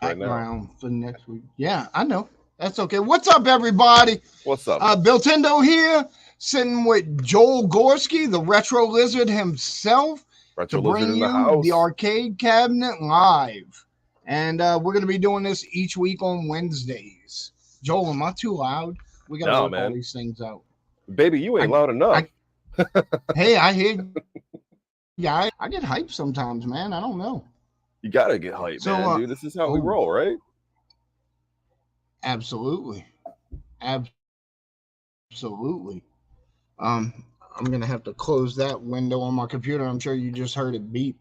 right now. background for next week. Yeah, I know. That's okay. What's up, everybody? What's up? Bill Tendo here, sitting with Joel Gorski, the retro lizard himself, to Retro Lizard bring in the you the house. arcade cabinet live. And we're going to be doing this each week on Wednesdays. Joel, am I too loud? We got to No, work all man. these things out. Baby, you ain't I, loud enough. I, hey, I hear you. I get hyped sometimes, man. I don't know. You gotta get hype, So, man, dude. This is how we oh, roll, right? absolutely. Absolutely. I'm gonna have to close that window on my computer. I'm sure you just heard it beep.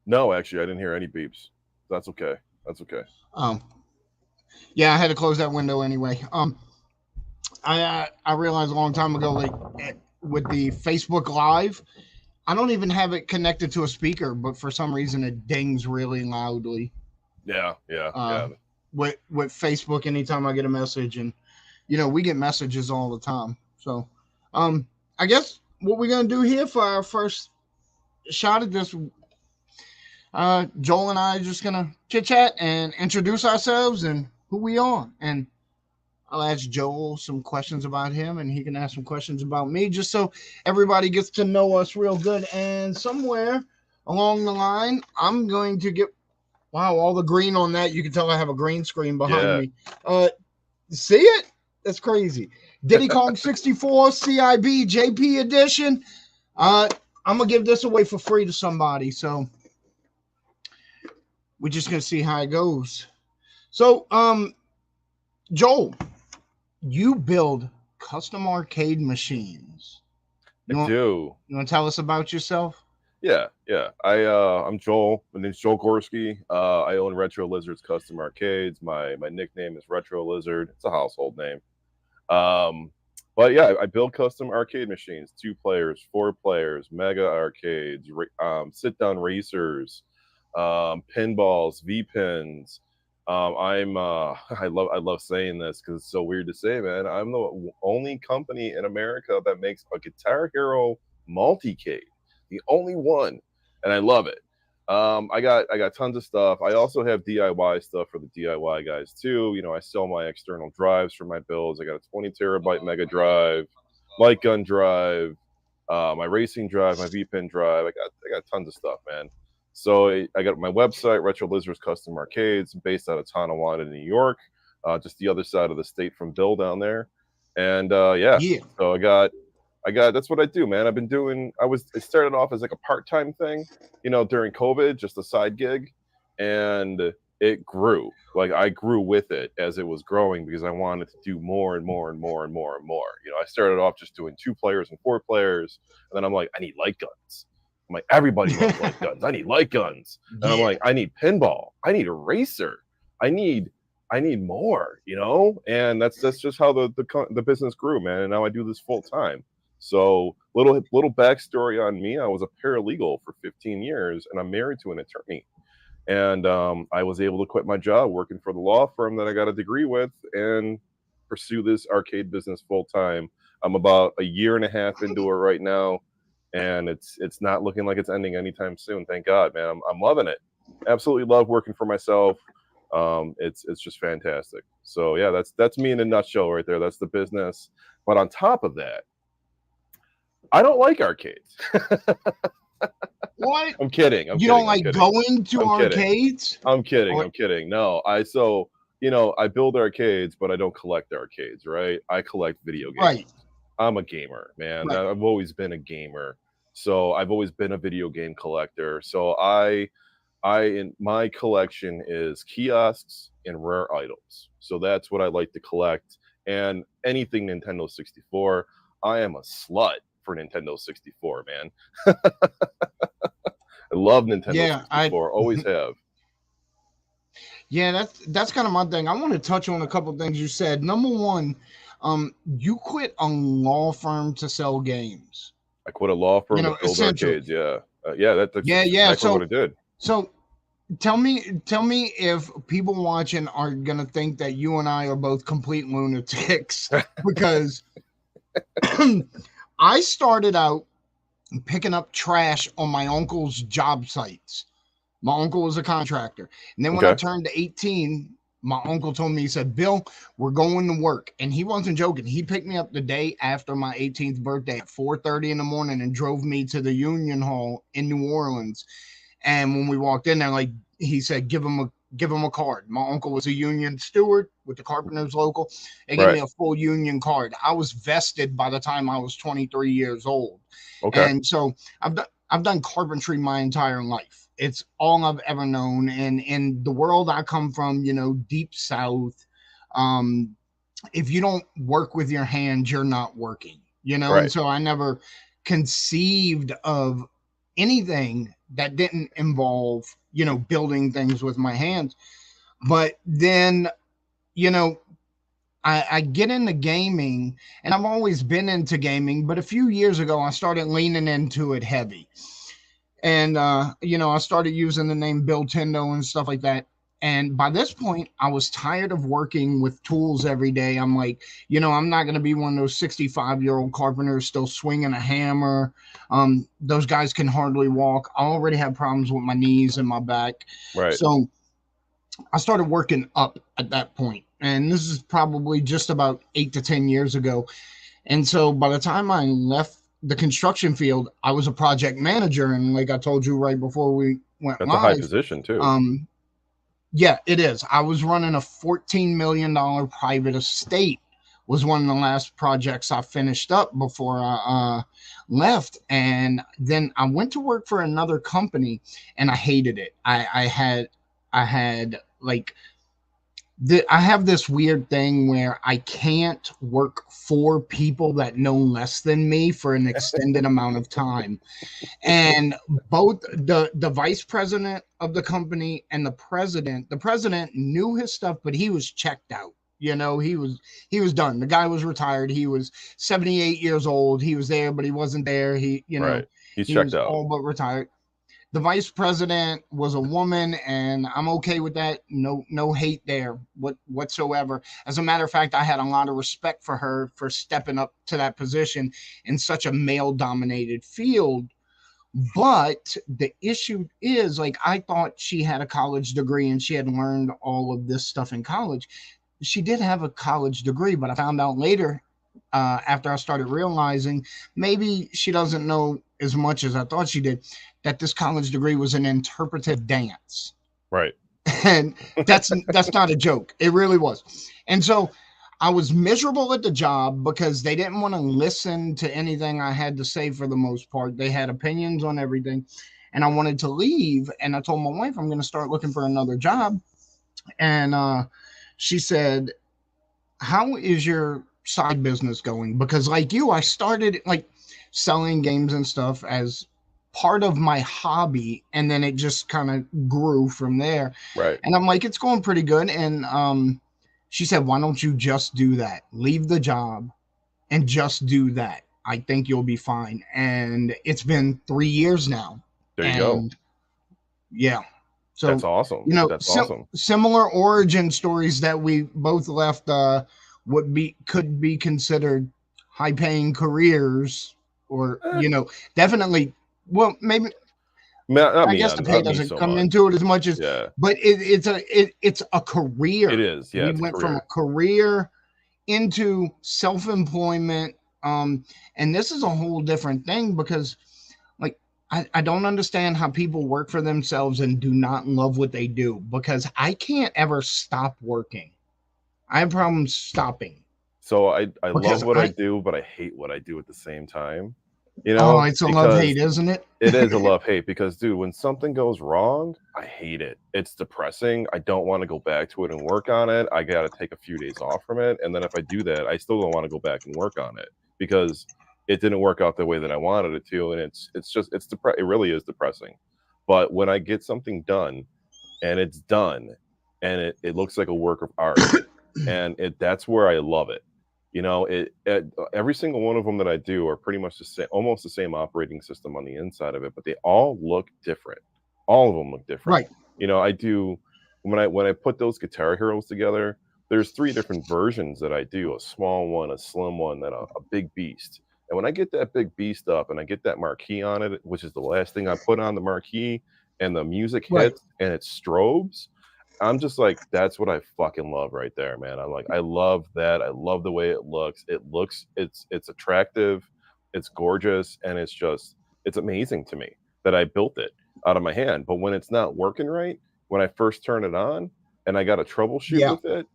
No, actually, I didn't hear any beeps. That's okay. That's okay. Um, yeah, I had to close that window anyway. I realized a long time ago, like with the Facebook Live, I don't even have it connected to a speaker, but for some reason it dings really loudly. Yeah, yeah, Uh, yeah. with Facebook, anytime I get a message, and we get messages all the time. So, I guess what we're gonna do here for our first shot at this, Joel and I are just gonna chit chat and introduce ourselves and who we are, and I'll ask Joel some questions about him, and he can ask some questions about me, just so everybody gets to know us real good. And somewhere along the line, I'm going to get wow, all the green on that. You can tell I have a green screen behind Yeah. me. See it? That's crazy. Diddy Kong 64 CIB JP edition. Uh, I'm gonna give this away for free to somebody, so we're just gonna see how it goes. So, Joel, you build custom arcade machines. I You want do. you want to tell us about yourself? Yeah, yeah. I'm Joel. My name's Joel Gorski. I own Retro Lizard's Custom Arcades. My nickname is Retro Lizard. It's a household name. Um, but yeah, I build custom arcade machines, 2 players, 4 players, mega arcades, sit down racers, pinballs, V pins. I love saying this because it's so weird to say, man. I'm the only company in America that makes a Guitar Hero multicade, the only one, and I love it. I got tons of stuff. I also have DIY stuff for the DIY guys too. I sell my external drives for my builds. I got a 20 terabyte Mega drive, light gun drive, my racing drive, my VPN drive. I got tons of stuff, man. So I got my website, Retro Lizards Custom Arcades, based out of Tonawanda, New York, just the other side of the state from Bill down there. And yeah, Yeah. so I got that's what I do, man. It started off as like a part-time thing, during COVID, just a side gig, and it grew. Like I grew with it as it was growing because I wanted to do more and more and more and more and more. I started off just doing 2 players and 4 players, and then I'm like, I need light guns. I'm like, everybody loves light guns. I need light guns. And I'm Yeah. like, I need pinball. I need a racer. I need more, and that's just how the business grew, man. And now I do this full time. So little backstory on me: I was a paralegal for 15 years, and I'm married to an attorney. And I was able to quit my job working for the law firm that I got a degree with and pursue this arcade business full time. I'm about a year and a half into it right now, and it's not looking like it's ending anytime soon. Thank God, man. I'm loving it. Absolutely love working for myself. It's just fantastic. So yeah, that's me in a nutshell right there. That's the business. But on top of that, I don't like arcades. What? I'm kidding. I'm You don't kidding. I'm like kidding. going to I'm kidding. arcades? I'm kidding. Or I'm kidding. No, I build arcades, but I don't collect arcades, right? I collect video games. right, I'm a gamer, man. right. I've always been a gamer. So I've always been a video game collector. So I in my collection is kiosks and rare items. So that's what I like to collect. And anything Nintendo 64. I am a slut for Nintendo 64, man. I love Nintendo Yeah, I 64. Always have. yeah, that's kind of my thing. I want to touch on a couple things you said. Number one, you quit a law firm to sell games. I quit a law firm to build Essentially. arcades. Yeah, yeah. That's Yeah, yeah. exactly what I So did. so tell me if people watching are gonna think that you and I are both complete lunatics because I started out picking up trash on my uncle's job sites. My uncle was a contractor. And then when I Okay. turned 18, my uncle told me, he said, Bill, we're going to work. And he wasn't joking. He picked me up the day after my 18th birthday at 4:30 in the morning and drove me to the Union Hall in New Orleans. And when we walked in there, like he said, give him a card. My uncle was a union steward with the Carpenters Local. They gave me Right. a full union card. I was vested by the time I was 23 years old. Okay. And so I've done carpentry my entire life. It's all I've ever known. And in the world I come from, deep south, um, if you don't work with your hands, you're not working. And Right. so I never conceived of anything that didn't involve, building things with my hands. But then, you know, I get into gaming, and I've always been into gaming, but a few years ago I started leaning into it heavy. And I started using the name Bill Tendo and stuff like that. And by this point, I was tired of working with tools every day. I'm like, I'm not going to be one of those 65-year-old carpenters still swinging a hammer. Those guys can hardly walk. I already have problems with my knees and my back. Right. So I started working up at that point. And this is probably just about 8 to 10 years ago. And so by the time I left the construction field, I was a project manager. And like I told you right before we went That's a high live, position too. yeah, it is. I was running a $14 million private estate, was one of the last projects I finished up before I left. And then I went to work for another company and I hated it. I had like, I have this weird thing where I can't work for people that know less than me for an extended amount of time. And both the vice president of the company and the president knew his stuff, but he was checked out. He was done. The guy was retired. He was 78 years old. He was there, but he wasn't there. Right. He's He checked was out. all but retired. The vice president was a woman, and I'm okay with that. No hate there whatsoever. As a matter of fact, I had a lot of respect for her for stepping up to that position in such a male dominated field. But the issue is, like, I thought she had a college degree and she had learned all of this stuff in college. She did have a college degree, but I found out later, after I started realizing maybe she doesn't know as much as I thought she did, that this college degree was an interpretive dance. Right. And that's not a joke. It really was. And so I was miserable at the job because they didn't want to listen to anything I had to say for the most part. They had opinions on everything. And I wanted to leave. And I told my wife I'm going to start looking for another job. And she said, how is your side business going? Because like you, I started like selling games and stuff as part of my hobby, and then it just kind of grew from there. Right. And I'm like, it's going pretty good. And she said, why don't you just do that? Leave the job and just do that. I think you'll be fine. And it's been 3 years now. There you And go. yeah. So, That's awesome. That's awesome. similar origin stories that we both left could be considered high paying careers, or definitely. Well, maybe Not I me, guess the pay not me doesn't so come much. into it as much as, Yeah. but it's a career. It is. Yeah. We It's a went from career. a career into self employment, and this is a whole different thing because, like, I don't understand how people work for themselves and do not love what they do, because I can't ever stop working. I have problems stopping. So I Because love what I do, but I hate what I do at the same time. oh, it's a love hate, Because isn't it? it is a love hate. Because dude, when something goes wrong, I hate it. It's depressing. I don't want to go back to it and work on it. I got to take a few days off from it, and then if I do that, I still don't want to go back and work on it because it didn't work out the way that I wanted it to, and it really is depressing. But when I get something done and it's done and it looks like a work of art, and that's where I love it. Every single one of them that I do are pretty much the same, almost the same operating system on the inside of it, but they all look different. All of them look different. Right. I do when I put those Guitar Heroes together. There's 3 different versions that I do: a small one, a slim one, then a big beast. And when I get that big beast up and I get that marquee on it, which is the last thing I put on the marquee, and the music Right. hits and it strobes, I'm just like, that's what I fucking love right there, man. I'm like, I love that. I love the way it looks. It's attractive, it's gorgeous, and it's amazing to me that I built it out of my hand. But when it's not working right, when I first turn it on and I got to troubleshoot Yeah. with it,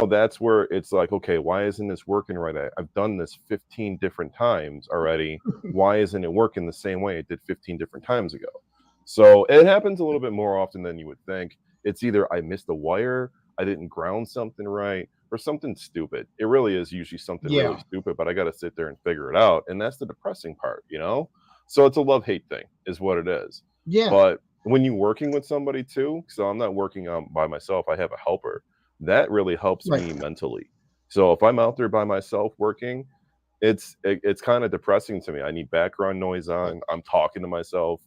that's where it's like, okay, why isn't this working right? I've done this 15 different times already. Why isn't it working the same way it did 15 different times ago? So it happens a little bit more often than you would think. It's either I missed a wire, I didn't ground something right, or something stupid. It really is usually something really Yeah. stupid, but I got to sit there and figure it out. And that's the depressing part. So it's a love hate thing, is what it is. Yeah. But when you're working with somebody too, so I'm not working by myself, I have a helper. That really helps Right. me mentally. So if I'm out there by myself working, it's kind of depressing to me. I need background noise Right. on. I'm talking to myself.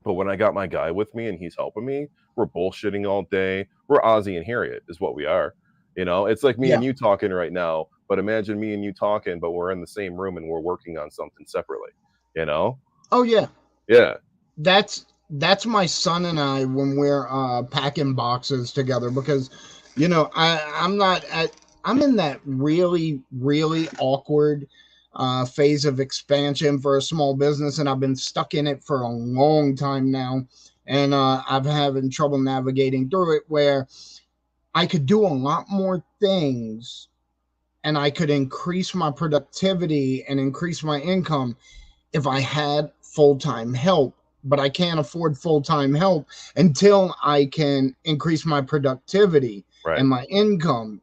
But when I got my guy with me and he's helping me, we're bullshitting all day. We're Ozzy and Harriet is what we are. It's like me Yeah. and you talking right now, but imagine me and you talking, but we're in the same room and we're working on something separately, you know? Oh yeah. Yeah. That's my son and I when we're packing boxes together, because I'm in that really really awkward phase of expansion for a small business, and I've been stuck in it for a long time now, and I'm having trouble navigating through it, where I could do a lot more things and I could increase my productivity and increase my income if I had full time help, but I can't afford full time help until I can increase my productivity Right. and my income.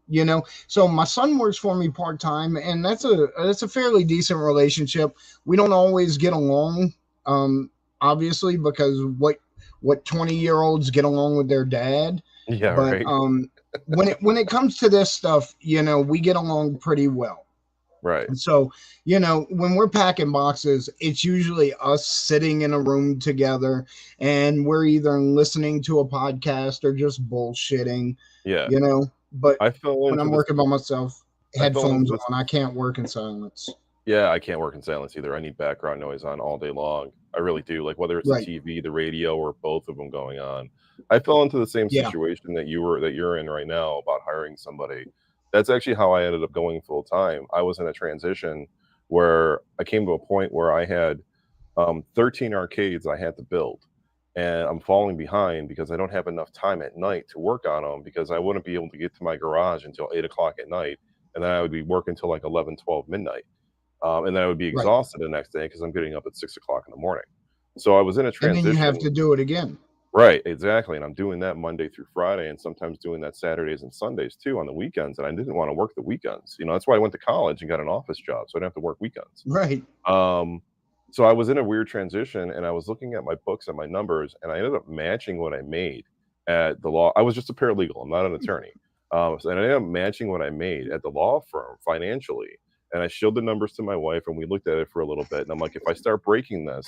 So my son works for me part time, and that's a fairly decent relationship. We don't always get along, obviously, because what 20-year-olds get along with their dad, Yeah. but Right. when it comes to this stuff, we get along pretty well. Right. And so, when we're packing boxes, it's usually us sitting in a room together, and we're either listening to a podcast or just bullshitting, Yeah. But I fell when into I'm this. working by myself, I fell into headphones this. on, I can't work in silence. Yeah, I can't work in silence either. I need background noise on all day long. I really do. Like whether it's the Right. TV, the radio, or both of them going on. I fell into the same Yeah. situation that you're in right now about hiring somebody. That's actually how I ended up going full time. I was in a transition where I came to a point where I had 13 arcades I had to build, and I'm falling behind because I don't have enough time at night to work on them because I wouldn't be able to get to my garage until 8 o'clock at night, and then I would be working till like 11, 12 midnight. And then I would be Right. exhausted the next day because I'm getting up at 6 o'clock in the morning. So I was in a And then you have transition. to do it again. Right, exactly. And I'm doing that Monday through Friday and sometimes doing that Saturdays and Sundays too on the weekends. And I didn't want to work the weekends. That's why I went to college and got an office job. So I didn't have to work weekends. Right. Um, so I was in a weird transition and I was looking at my books and my numbers and I ended up matching what I made at the law. I was just a paralegal. I'm not an attorney. So I ended up matching what I made at the law firm financially. And I showed the numbers to my wife and we looked at it for a little bit. And I'm like, if I start breaking this,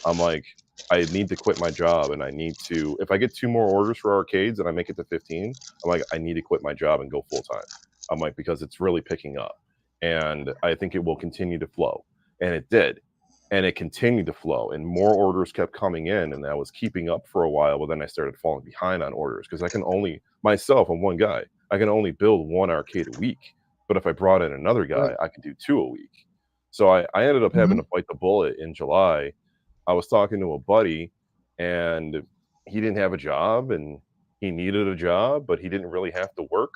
I'm like, I need to quit my job and I need to, if I get 2 more orders for arcades and I make it to 15, I'm like, I need to quit my job and go full time. I'm like, because it's really picking up and I think it will continue to flow. And it did. And it continued to flow and more orders kept coming in and I was keeping up for a while, but then I started falling behind on orders because I can only, myself, I'm one guy, I can only build one arcade a week. But if I brought in another guy, Right. I could do 2 a week. So I ended up having Hmm. to bite the bullet in July. I was talking to a buddy and he didn't have a job and he needed a job, but he didn't really have to work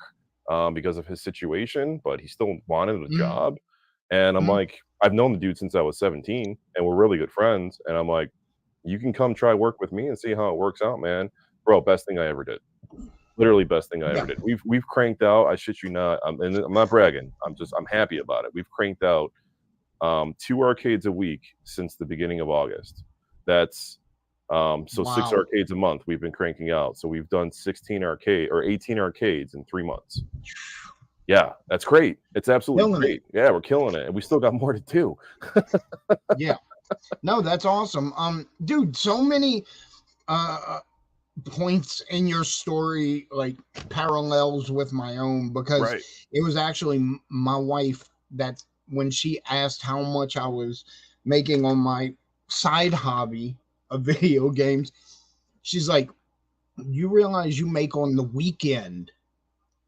because of his situation, but he still wanted a Hmm. job. And I'm like, I've known the dude since I was 17 and we're really good friends. And I'm like, you can come try work with me and see how it works out, man. Bro, best thing I ever did. Literally best thing I ever Yeah. did. We've cranked out, I shit you not, and I'm not bragging. I'm happy about it. We've cranked out 2 arcades a week since the beginning of August. That's so 6 Wow. arcades a month we've been cranking out. So we've done 16 arcade or 18 arcades in 3 months. Yeah, that's great. It's absolutely Killing it. great. Yeah, we're killing it, and we still got more to do. Yeah. No, that's awesome. Dude, so many uh points in your story like parallels with my own, because Right. it was actually my wife that, when she asked how much I was making on my side hobby of video games, she's like, you realize you make on the weekend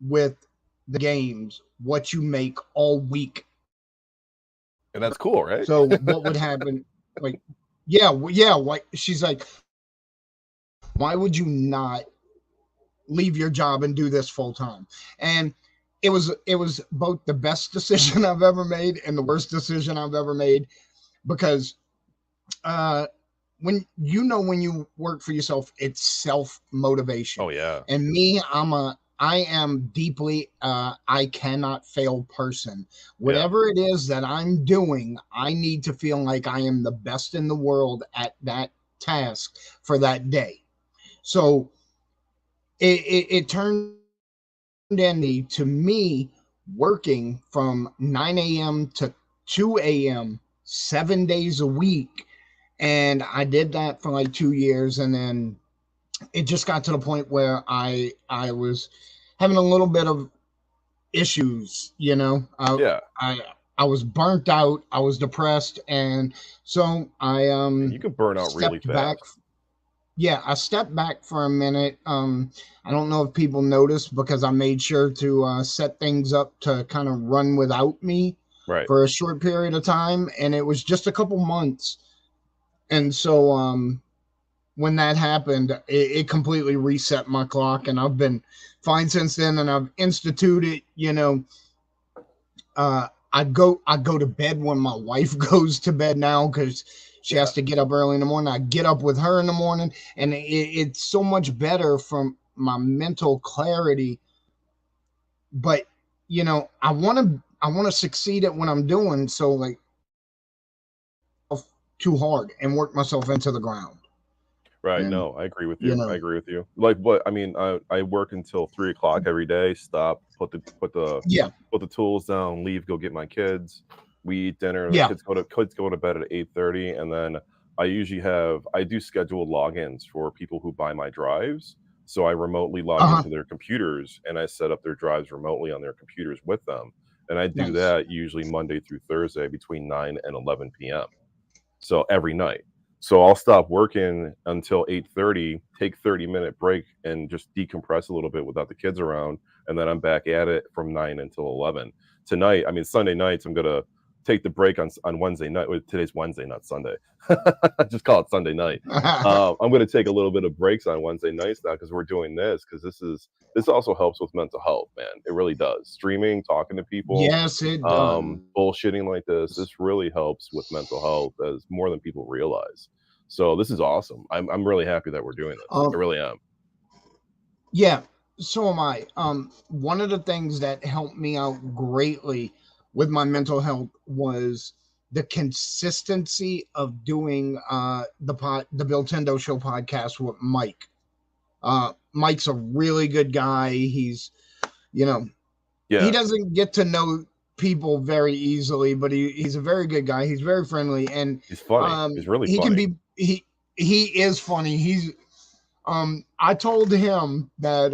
with the games what you make all week. And that's cool, right? So what would happen? Like, yeah. What she's like, why would you not leave your job and do this full time? And it was both the best decision I've ever made and the worst decision I've ever made, because uh when you work for yourself, it's self motivation. Oh yeah, And me, I am deeply I cannot fail person. yeah, Whatever it is that I'm doing, I need to feel like I am the best in the world at that task for that day. So it turned into me working from 9 a.m. to 2 a.m. 7 days a week. And I did that for like 2 years, and then it just got to the point where I was having a little bit of issues, you know. yeah. I was burnt out, I was depressed, and so I And you can burn out really stepped back. fast. Yeah, I stepped back for a minute. I don't know if people noticed, because I made sure to set things up to kind of run without me Right. for a short period of time, and it was just a couple months. And so when that happened, it completely reset my clock, and I've been fine since then. And I've instituted, I go to bed when my wife goes to bed now, because she Yeah. has to get up early in the morning. I get up with her in the morning, and it's so much better from my mental clarity. But I want to succeed at what I'm doing, so like too hard and work myself into the ground. Right. And No, I agree with you you. I know, agree with you. Like, what I mean, I work until 3 o'clock every day. Stop, yeah, put the tools down, leave, go get my kids. We eat dinner. The yeah, kids go to bed at 8:30, and then I do scheduled logins for people who buy my drives. So I remotely log uh huh, into their computers and I set up their drives remotely on their computers with them. And I do nice. that usually Monday through Thursday between 9 and 11 p.m. So every night. So I'll stop working until 8:30, take 30-minute break and just decompress a little bit without the kids around, and then I'm back at it from 9 until 11. Tonight, I mean Sunday nights, I'm gonna take the break on Wednesday night. Well, today's Wednesday, not Sunday. Just call it Sunday night. I'm gonna take a little bit of breaks on Wednesday nights now because we're doing this because this also helps with mental health, man. It really does. Streaming, talking to people, Yes, it does. bullshitting like this really helps with mental health as more than people realize. So this is awesome. I'm really happy that we're doing this. I Um, really am. yeah, so am I. One of the things that helped me out greatly with my mental health was the consistency of doing the Bill Tendo Show podcast with Mike. Mike's a really good guy. You know, he Yeah, doesn't get to know people very easily, but he's a very good guy. He's very friendly, and he's funny. He's really he can funny. be he is funny. I told him that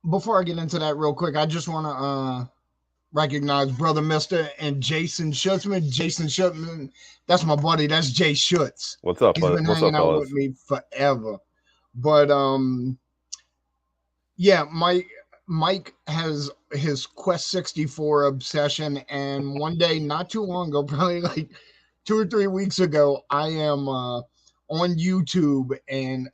before I get into that real quick, I just want to recognize Brother Mister and Jason Schutzman. Jason Schutzman, that's my buddy. That's Jay Schutz. What's up, He's been what's up, hanging out with fellas? me forever. But yeah, Mike has his Quest 64 obsession, and one day, not too long ago, probably like 2 or 3 weeks ago, I am on YouTube and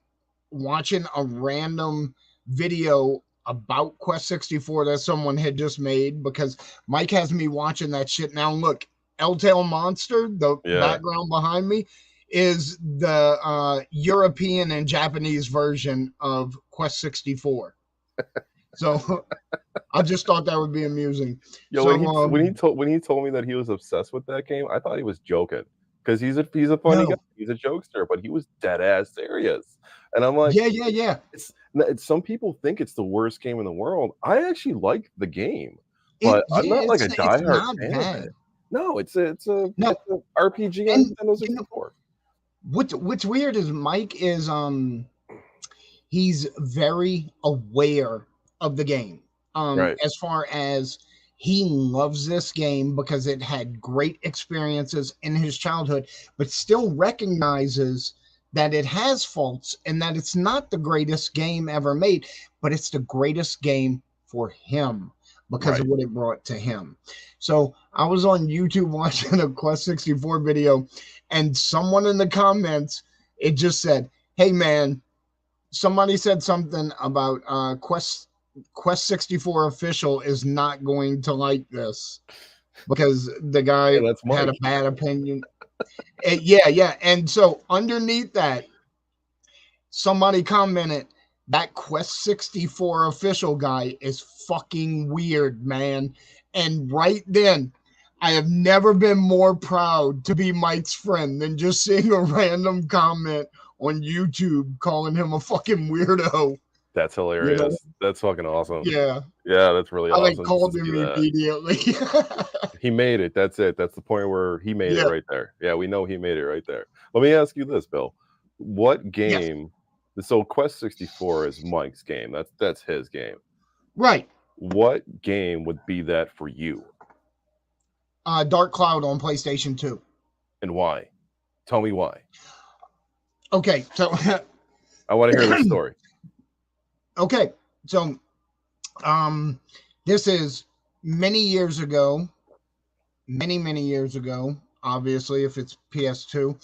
watching a random video about Quest 64 that someone had just made, because Mike has me watching that shit. Now look, L-Tail Monster, the Yeah. background behind me, is the European and Japanese version of Quest 64. So I just thought that would be amusing. Yo, So when he told me that he was obsessed with that game, I thought he was joking because he's a funny guy. no, He's a jokester, but he was dead ass serious. And I'm like, yeah. it's some people think it's the worst game in the world. I actually like the game, but I'm not like a It's diehard not fan of bad. it. No, it's No, a RPG on and Nintendo you know 64. what's weird is Mike is he's very aware of the game. Right. As far as he loves this game because it had great experiences in his childhood, but still recognizes that it has faults and that it's not the greatest game ever made, but it's the greatest game for him because Right. of what it brought to him. So I was on YouTube watching a Quest 64 video, and someone in the comments, it just said, "Hey man, somebody said something about Quest 64 official is not going to like this because the guy Yeah, that's had a Mike. bad opinion." Yeah. And so underneath that, somebody commented, "That Quest 64 official guy is fucking weird, man." And right then, I have never been more proud to be Mike's friend than just seeing a random comment on YouTube calling him a fucking weirdo. That's You know? hilarious. That's fucking awesome. Yeah. Yeah, that's really I like awesome just to called see him that. immediately. He made it. That's it. That's the point where he made it Yeah. right there. Yeah, we know he made it right there. Let me ask you this, Bill. What Yes. game so Quest 64 is Mike's game. That's his game. Right. What game would be that for you? Dark Cloud on PlayStation 2. And why? Tell me why. Okay. So I want to hear the story. okay. So this is many years ago, many years ago, obviously, if it's PS2.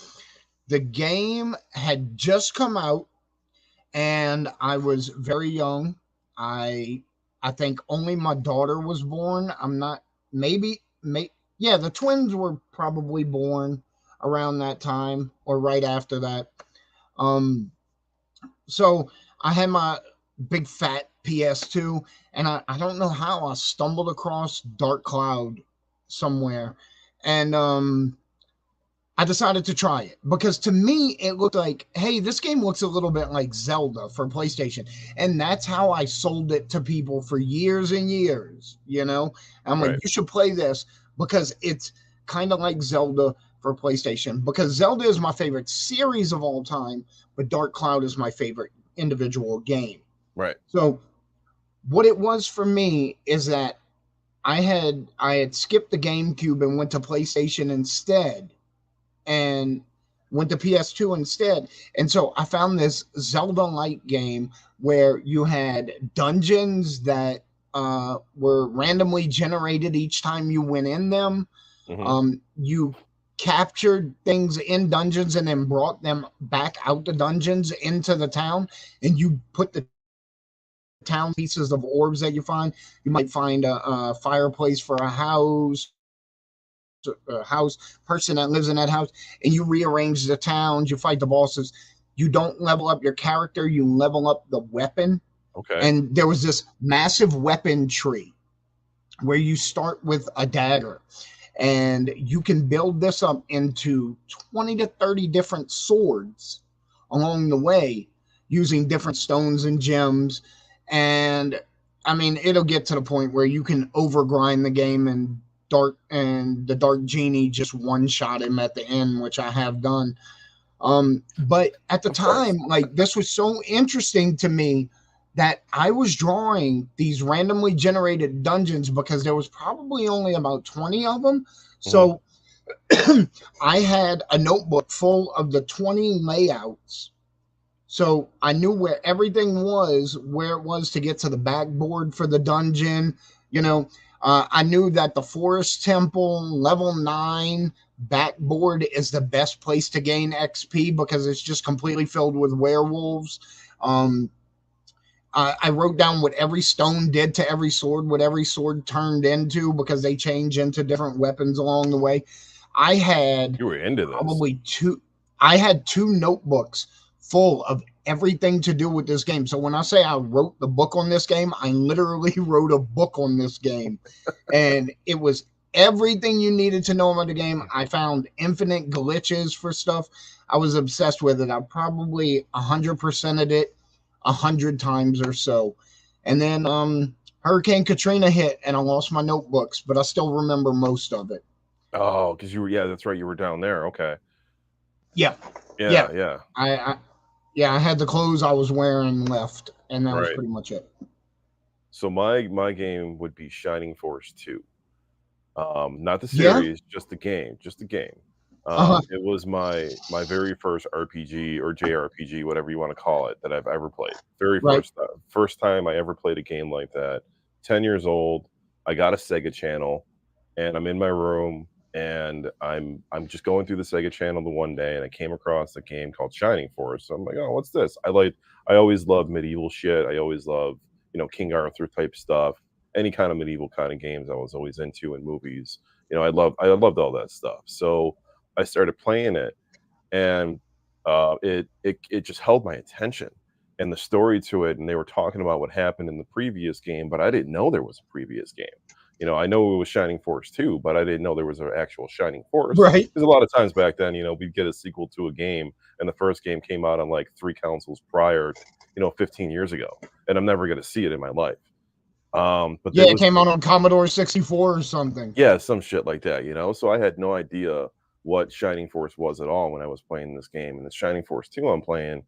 The game had just come out, and I was very young. I think only my daughter was born. I'm not, yeah, the twins were probably born around that time or right after that. Um, so I had my big fat PS2, and I don't know how I stumbled across Dark Cloud somewhere, and I decided to try it because to me it looked like, hey, this game looks a little bit like Zelda for PlayStation, and that's how I sold it to people for years and years. I'm like, Right. you should play this because it's kind of like Zelda for PlayStation, because Zelda is my favorite series of all time, but Dark Cloud is my favorite individual game. Right. So what it was for me is that I had skipped the GameCube and went to PlayStation instead, and went to PS2 instead. And so I found this Zelda-like game where you had dungeons that were randomly generated each time you went in them. Hmm. You captured things in dungeons and then brought them back out the dungeons into the town, and you put the town pieces of orbs that you find. You might find a fireplace for a house person that lives in that house, and you rearrange the towns, you fight the bosses. You don't level up your character, you level up the weapon. Okay. And there was this massive weapon tree where you start with a dagger, and you can build this up into 20 to 30 different swords along the way using different stones and gems. And I mean, it'll get to the point where you can overgrind the game, and the dark genie just one shot him at the end, which I have done. But at the Of course. time, like, this was so interesting to me that I was drawing these randomly generated dungeons because there was probably only about 20 of them. Hmm. So I had a notebook full of the 20 layouts. So I knew where everything was, where it was to get to the backboard for the dungeon. You know, I knew that the Forest Temple level 9 backboard is the best place to gain XP because it's just completely filled with werewolves. Um, I wrote down what every stone did to every sword, what every sword turned into, because they change into different weapons along the way. I had You were into this. probably two. I had two notebooks full of everything to do with this game. So when I say I wrote the book on this game, I literally wrote a book on this game, and it was everything you needed to know about the game. I found infinite glitches for stuff. I was obsessed with it. I probably 100%ed it 100 times or so. And then Hurricane Katrina hit, and I lost my notebooks, but I still remember most of it. Oh, because you were, yeah, that's right. You were down there. Okay. Yeah, Yeah, yeah. yeah. I had the clothes I was wearing left, and that was Right. pretty much it. So my game would be Shining Force 2. Not the Yeah. series, just the game. Just the game. It was my very first RPG or JRPG, whatever you want to call it, that I've ever played. Very Right. first time I ever played a game like that. 10 years old. I got a Sega channel, and I'm in my room, and I'm just going through the Sega channel the one day, and I came across a game called Shining Force. So I'm like, oh, what's this? I always loved medieval shit. I always loved King Arthur type stuff. Any kind of medieval kind of games I was always into in movies. I loved all that stuff. So I started playing it, and it just held my attention, and the story to it. And they were talking about what happened in the previous game, but I didn't know there was a previous game. I know it was Shining Force 2, but I didn't know there was an actual Shining Force. Right. Because a lot of times back then, we'd get a sequel to a game, and the first game came out on like 3 consoles prior, 15 years ago, and I'm never going to see it in my life. But Yeah, there it was came out on Commodore 64 or something. yeah, some shit like that. So I had no idea what Shining Force was at all when I was playing this game. And the Shining Force 2 I'm playing,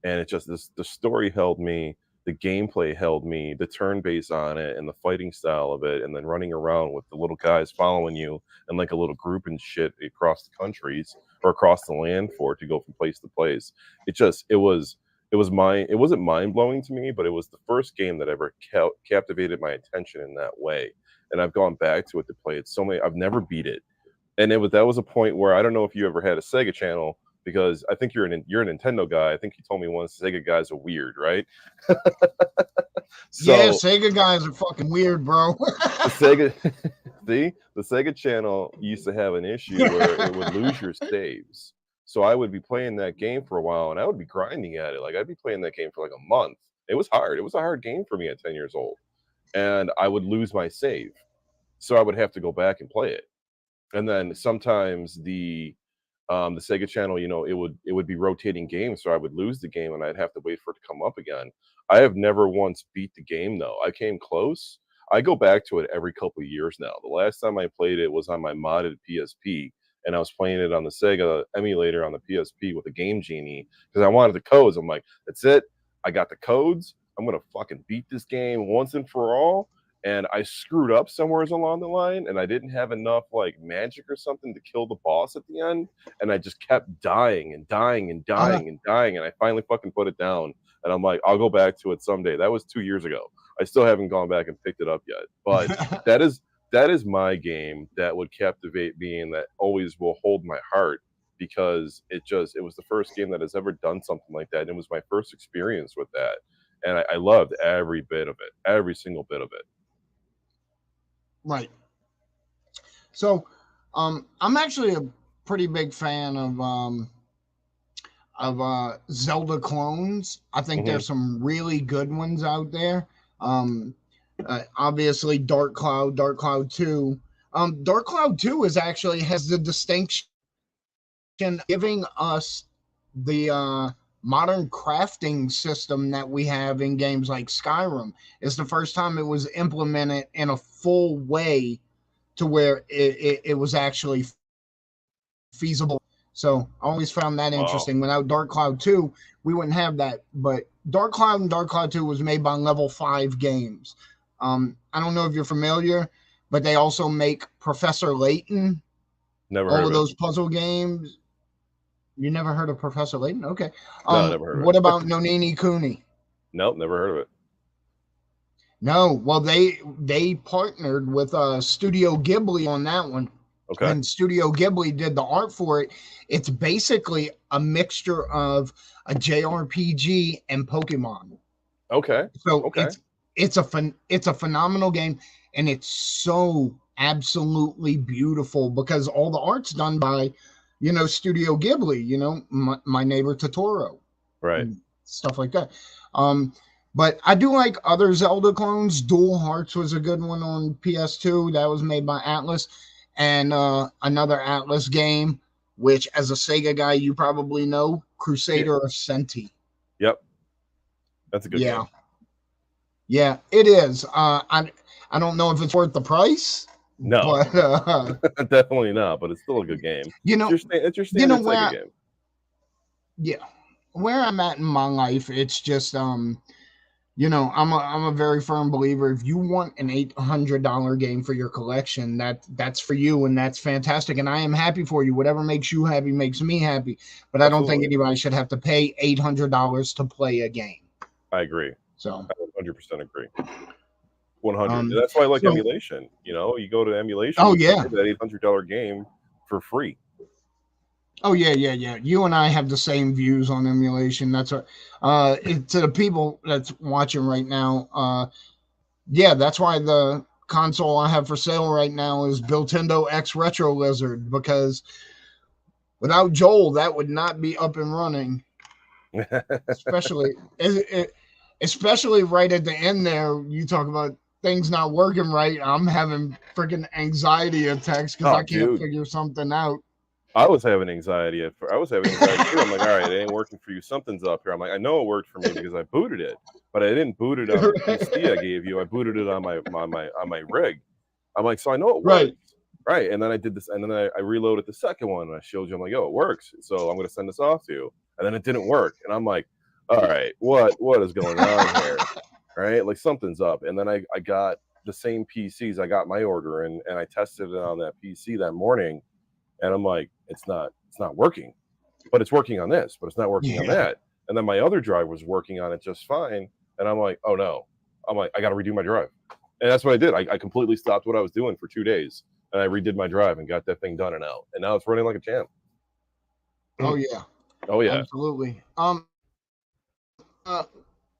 and it just the story held me, the gameplay held me, the turn base on it and the fighting style of it, and then running around with the little guys following you and like a little group and shit across the countries or across the land for it to go from place to place. It wasn't mind blowing to me, but it was the first game that ever captivated my attention in that way. And I've gone back to it to play it so many. I've never beat it, and that was a point where I don't know if you ever had a Sega channel, because I think you're a Nintendo guy. I think you told me once Sega guys are weird, right? Yeah, So Sega guys are fucking weird, bro. the Sega, the Sega channel used to have an issue where it would lose your saves. So I would be playing that game for a while, and I would be grinding at it. Like I'd be playing that game for like a month. It was hard. It was a hard game for me at 10 years old, and I would lose my save, so I would have to go back and play it. And then sometimes the Sega channel, it would be rotating games, so I would lose the game and I'd have to wait for it to come up again. I have never once beat the game though. I came close. I go back to it every couple of years now. The last time I played it was on my modded PSP, and I was playing it on the Sega emulator on the PSP with a Game Genie because I wanted the codes. I'm like, that's it. I got the codes. I'm gonna fucking beat this game once and for all. And I screwed up somewhere along the line, and I didn't have enough like magic or something to kill the boss at the end, and I just kept dying and dying and dying and dying, and I finally fucking put it down, and I'm like, I'll go back to it someday. That was 2 years ago. I still haven't gone back and picked it up yet, but that is my game that would captivate me and that always will hold my heart, because it was the first game that has ever done something like that, and it was my first experience with that, and I loved every bit of it, every single bit of it. Right. So, I'm actually a pretty big fan of Zelda clones. I think Hmm. there's some really good ones out there. Um, Obviously, Dark Cloud 2. Dark Cloud 2 is actually has the distinction giving us the modern crafting system that we have in games like Skyrim. It's the first time it was implemented in a full way to where it was actually feasible. So I always found that Wow. interesting. Without Dark Cloud 2, we wouldn't have that. But Dark Cloud and Dark Cloud 2 was made by Level 5 Games. I don't know if you're familiar, but they also make Professor Layton, Never heard all of of it. those puzzle games. You never heard of Professor Layton? Okay. No, never heard of What it. about Nonini Cooney? Nope, never heard of it. No, well they partnered with Studio Ghibli on that one, Okay. and Studio Ghibli did the art for it. It's basically a mixture of a JRPG and Pokemon. Okay. So Okay. it's a phenomenal game, and it's so absolutely beautiful because all the art's done by Studio Ghibli. My neighbor Totoro Right. and stuff like that. Um, but I do like other Zelda clones. Dual Hearts was a good one on PS2 that was made by Atlas, and another Atlas game, which as a Sega guy you probably know, Yeah. Crusader of Senti. Yep. That's a good Yeah, game. yeah, it is. I don't know if it's worth the price, No, but definitely not. But it's still a good game. you It's know, your standard Sega game. yeah, where I'm at in my life, it's just I'm a very firm believer. If you want an $800 game for your collection, that's for you, and that's fantastic. And I am happy for you. Whatever makes you happy makes me happy. But I don't think Absolutely. anybody should have to pay $800 to play a game. I agree. So, I 100% agree. 100. And um, that's why I like so emulation. You go to emulation, oh you can yeah, play that $800 game for free. oh yeah, yeah, yeah. You and I have the same views on emulation. That's what. To the people that's watching right now, yeah, that's why the console I have for sale right now is Nintendo X Retro Lizard, because without Joel, that would not be up and running. Especially, especially right at the end there, you talk about things not working right. I'm having freaking anxiety attacks because Oh, I can't dude. figure something out. I was having anxiety I was having anxiety too. I'm like, all right, it ain't working for you. Something's up here. I'm like, I know it worked for me because I booted it, but I didn't boot it on the PC I gave you. I booted it on my rig. I'm like, so I know it works. Right. Right. And then I did this, and then I reloaded the second one and I showed you, I'm like, oh, it works. So I'm gonna send this off to you. And then it didn't work. And I'm like, all right, what is going on here? Right? Like something's up. And then I got the same PCs. I got my order and I tested it on that PC that morning, and I'm like, it's not working. But it's working on this, but it's not working on Yeah. that. And then my other drive was working on it just fine. And I'm like, oh no. I'm like, I gotta redo my drive. And that's what I did. I completely stopped what I was doing for 2 days and I redid my drive and got that thing done and out. And now it's running like a champ. Oh yeah. Oh yeah. Absolutely. Uh,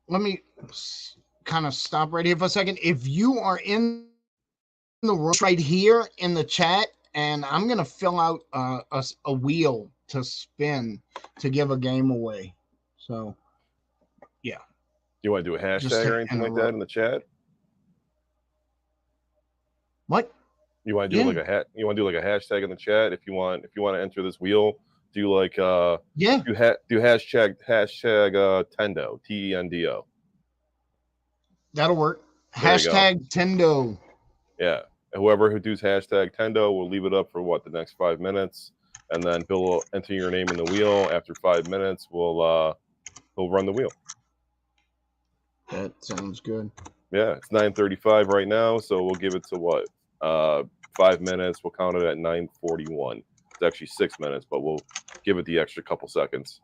Let me kind of stop right here for a second. If you are in the room right here in the chat, and I'm gonna fill out a wheel to spin to give a game away. So yeah, You want to do a just hashtag or to anything like that interrupt. in the chat? What? You want to do Yeah, like you want to do like a hashtag in the chat if you want to enter this wheel, do like yeah, do hashtag Tendo, Tendo. that'll work. There you go. Hashtag Tendo. Yeah. Whoever who does hashtag Tendo will leave it up for the next 5 minutes, and then Bill will enter your name in the wheel. After 5 minutes, he'll run the wheel. That sounds good. Yeah, it's 9:35 right now, so we'll give it to 5 minutes. We'll count it at 9:41. It's actually 6 minutes, but we'll give it the extra couple seconds.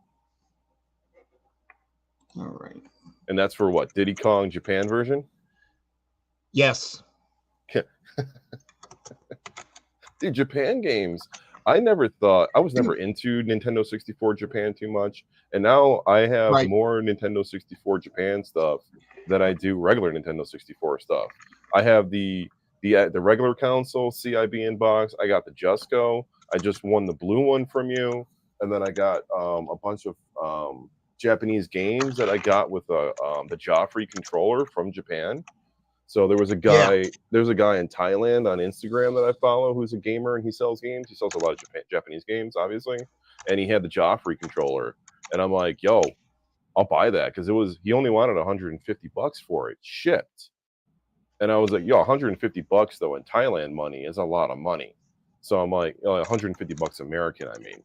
All right. And that's for what? Diddy Kong Japan version? Yes. Dude, Japan games. I was never into Nintendo 64 Japan too much, and now I have Right. more Nintendo 64 Japan stuff than I do regular Nintendo 64 stuff. I have the regular console CIB inbox. I got the Just Go. I just won the blue one from you, and then I got a bunch of Japanese games that I got with the Joffrey controller from Japan. So there's a guy in Thailand on Instagram that I follow who's a gamer and he sells games. He sells a lot of Japanese games, obviously, and he had the Joffrey controller, and I'm like, yo, I'll buy that because he only wanted $150 for it shipped, and I was like, yo, $150 though in Thailand money is a lot of money, so I'm like, $150 American, I mean.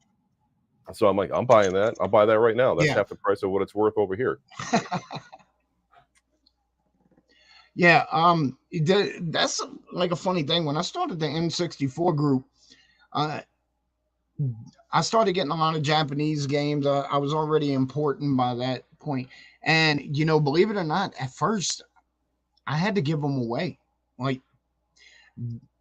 So I'm like, I'm buying that. I'll buy that right now. That's half the price of what it's worth over here. Yeah, that's like a funny thing. When I started the N64 group, I started getting a lot of Japanese games. I was already important by that point, and believe it or not, at first I had to give them away. Like,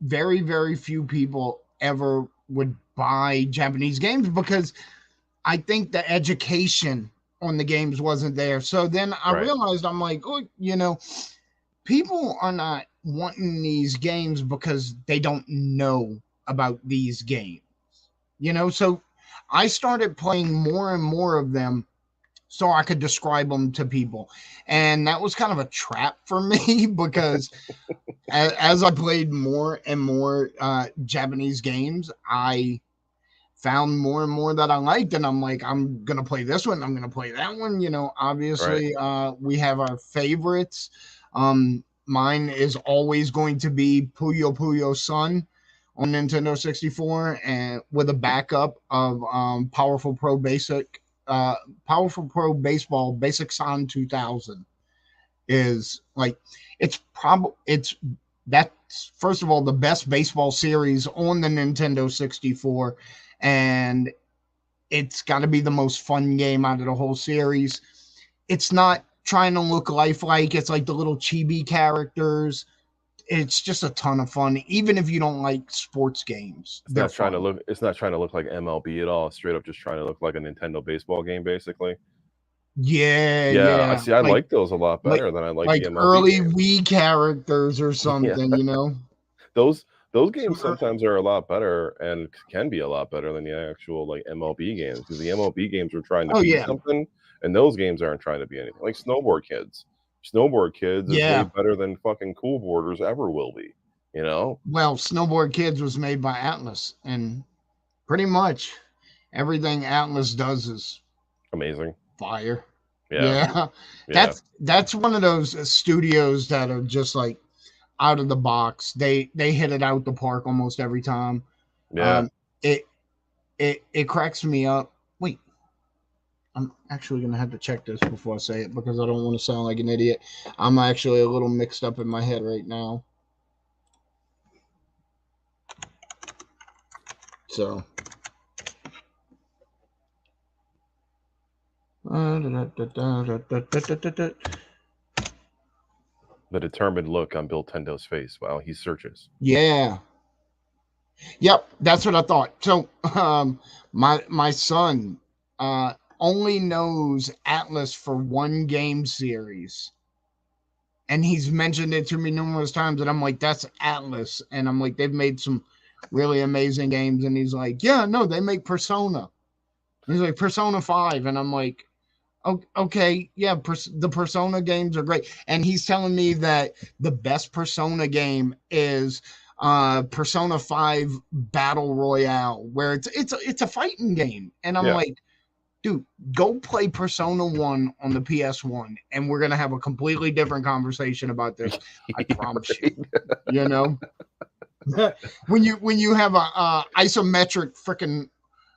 very, very few people ever would buy Japanese games because I think the education on the games wasn't there. So then I realized, I'm like, oh, people are not wanting these games because they don't know about these games, so I started playing more and more of them so I could describe them to people. And that was kind of a trap for me because as I played more and more Japanese games, I found more and more that I liked, and I'm like, I'm gonna play this one, I'm gonna play that one. Obviously, we have our favorites. Mine is always going to be Puyo Puyo Sun on Nintendo 64, and with a backup of Powerful Pro Baseball Basic Sun 2000. is like it's that's first of all the best baseball series on the Nintendo 64, and it's got to be the most fun game out of the whole series. It's not trying to look lifelike. It's like the little chibi characters. It's just a ton of fun, even if you don't like sports games. It's They're not trying to fun. look. It's not trying to look like MLB at all. Straight up, just trying to look like a Nintendo baseball game, basically. Yeah, Yeah, I yeah. see. I like those a lot Like better than I like like the MLB early games. Wii characters or Yeah, something, you know. those those games sometimes are a lot better and can be a lot better than the actual like MLB games because the MLB games are trying to Oh be yeah, something, and those games aren't trying to be anything. Like Snowboard Kids. Snowboard Kids is way yeah. better than fucking Cool Boarders ever will be. You know, Well, Snowboard Kids was made by Atlas, and pretty much everything Atlas does is amazing. fire. Yeah, Yeah, yeah, that's one of those studios that are just like out of the box. They hit it out the park almost every time. yeah. Um, it it cracks me up. Wait, I'm actually gonna have to check this before I say it because I don't want to sound like an idiot. I'm actually a little mixed up in my head right now. So. The determined look on Bill Tendo's face while he searches. Yeah. Yep, that's what I thought. So, my son only knows Atlas for one game series, and he's mentioned it to me numerous times, and I'm like, "That's Atlas," and I'm like, "They've made some really amazing games," and he's like, "Yeah, no, they make Persona." He's like, "Persona 5," and I'm like, okay, yeah, the Persona games are great. And he's telling me that the best Persona game is Persona 5 Battle Royale, where it's a fighting game. And I'm Yeah. like, dude, go play Persona 1 on the PS1 and we're going to have a completely different conversation about this. I promise Right. you know. when you have a isometric freaking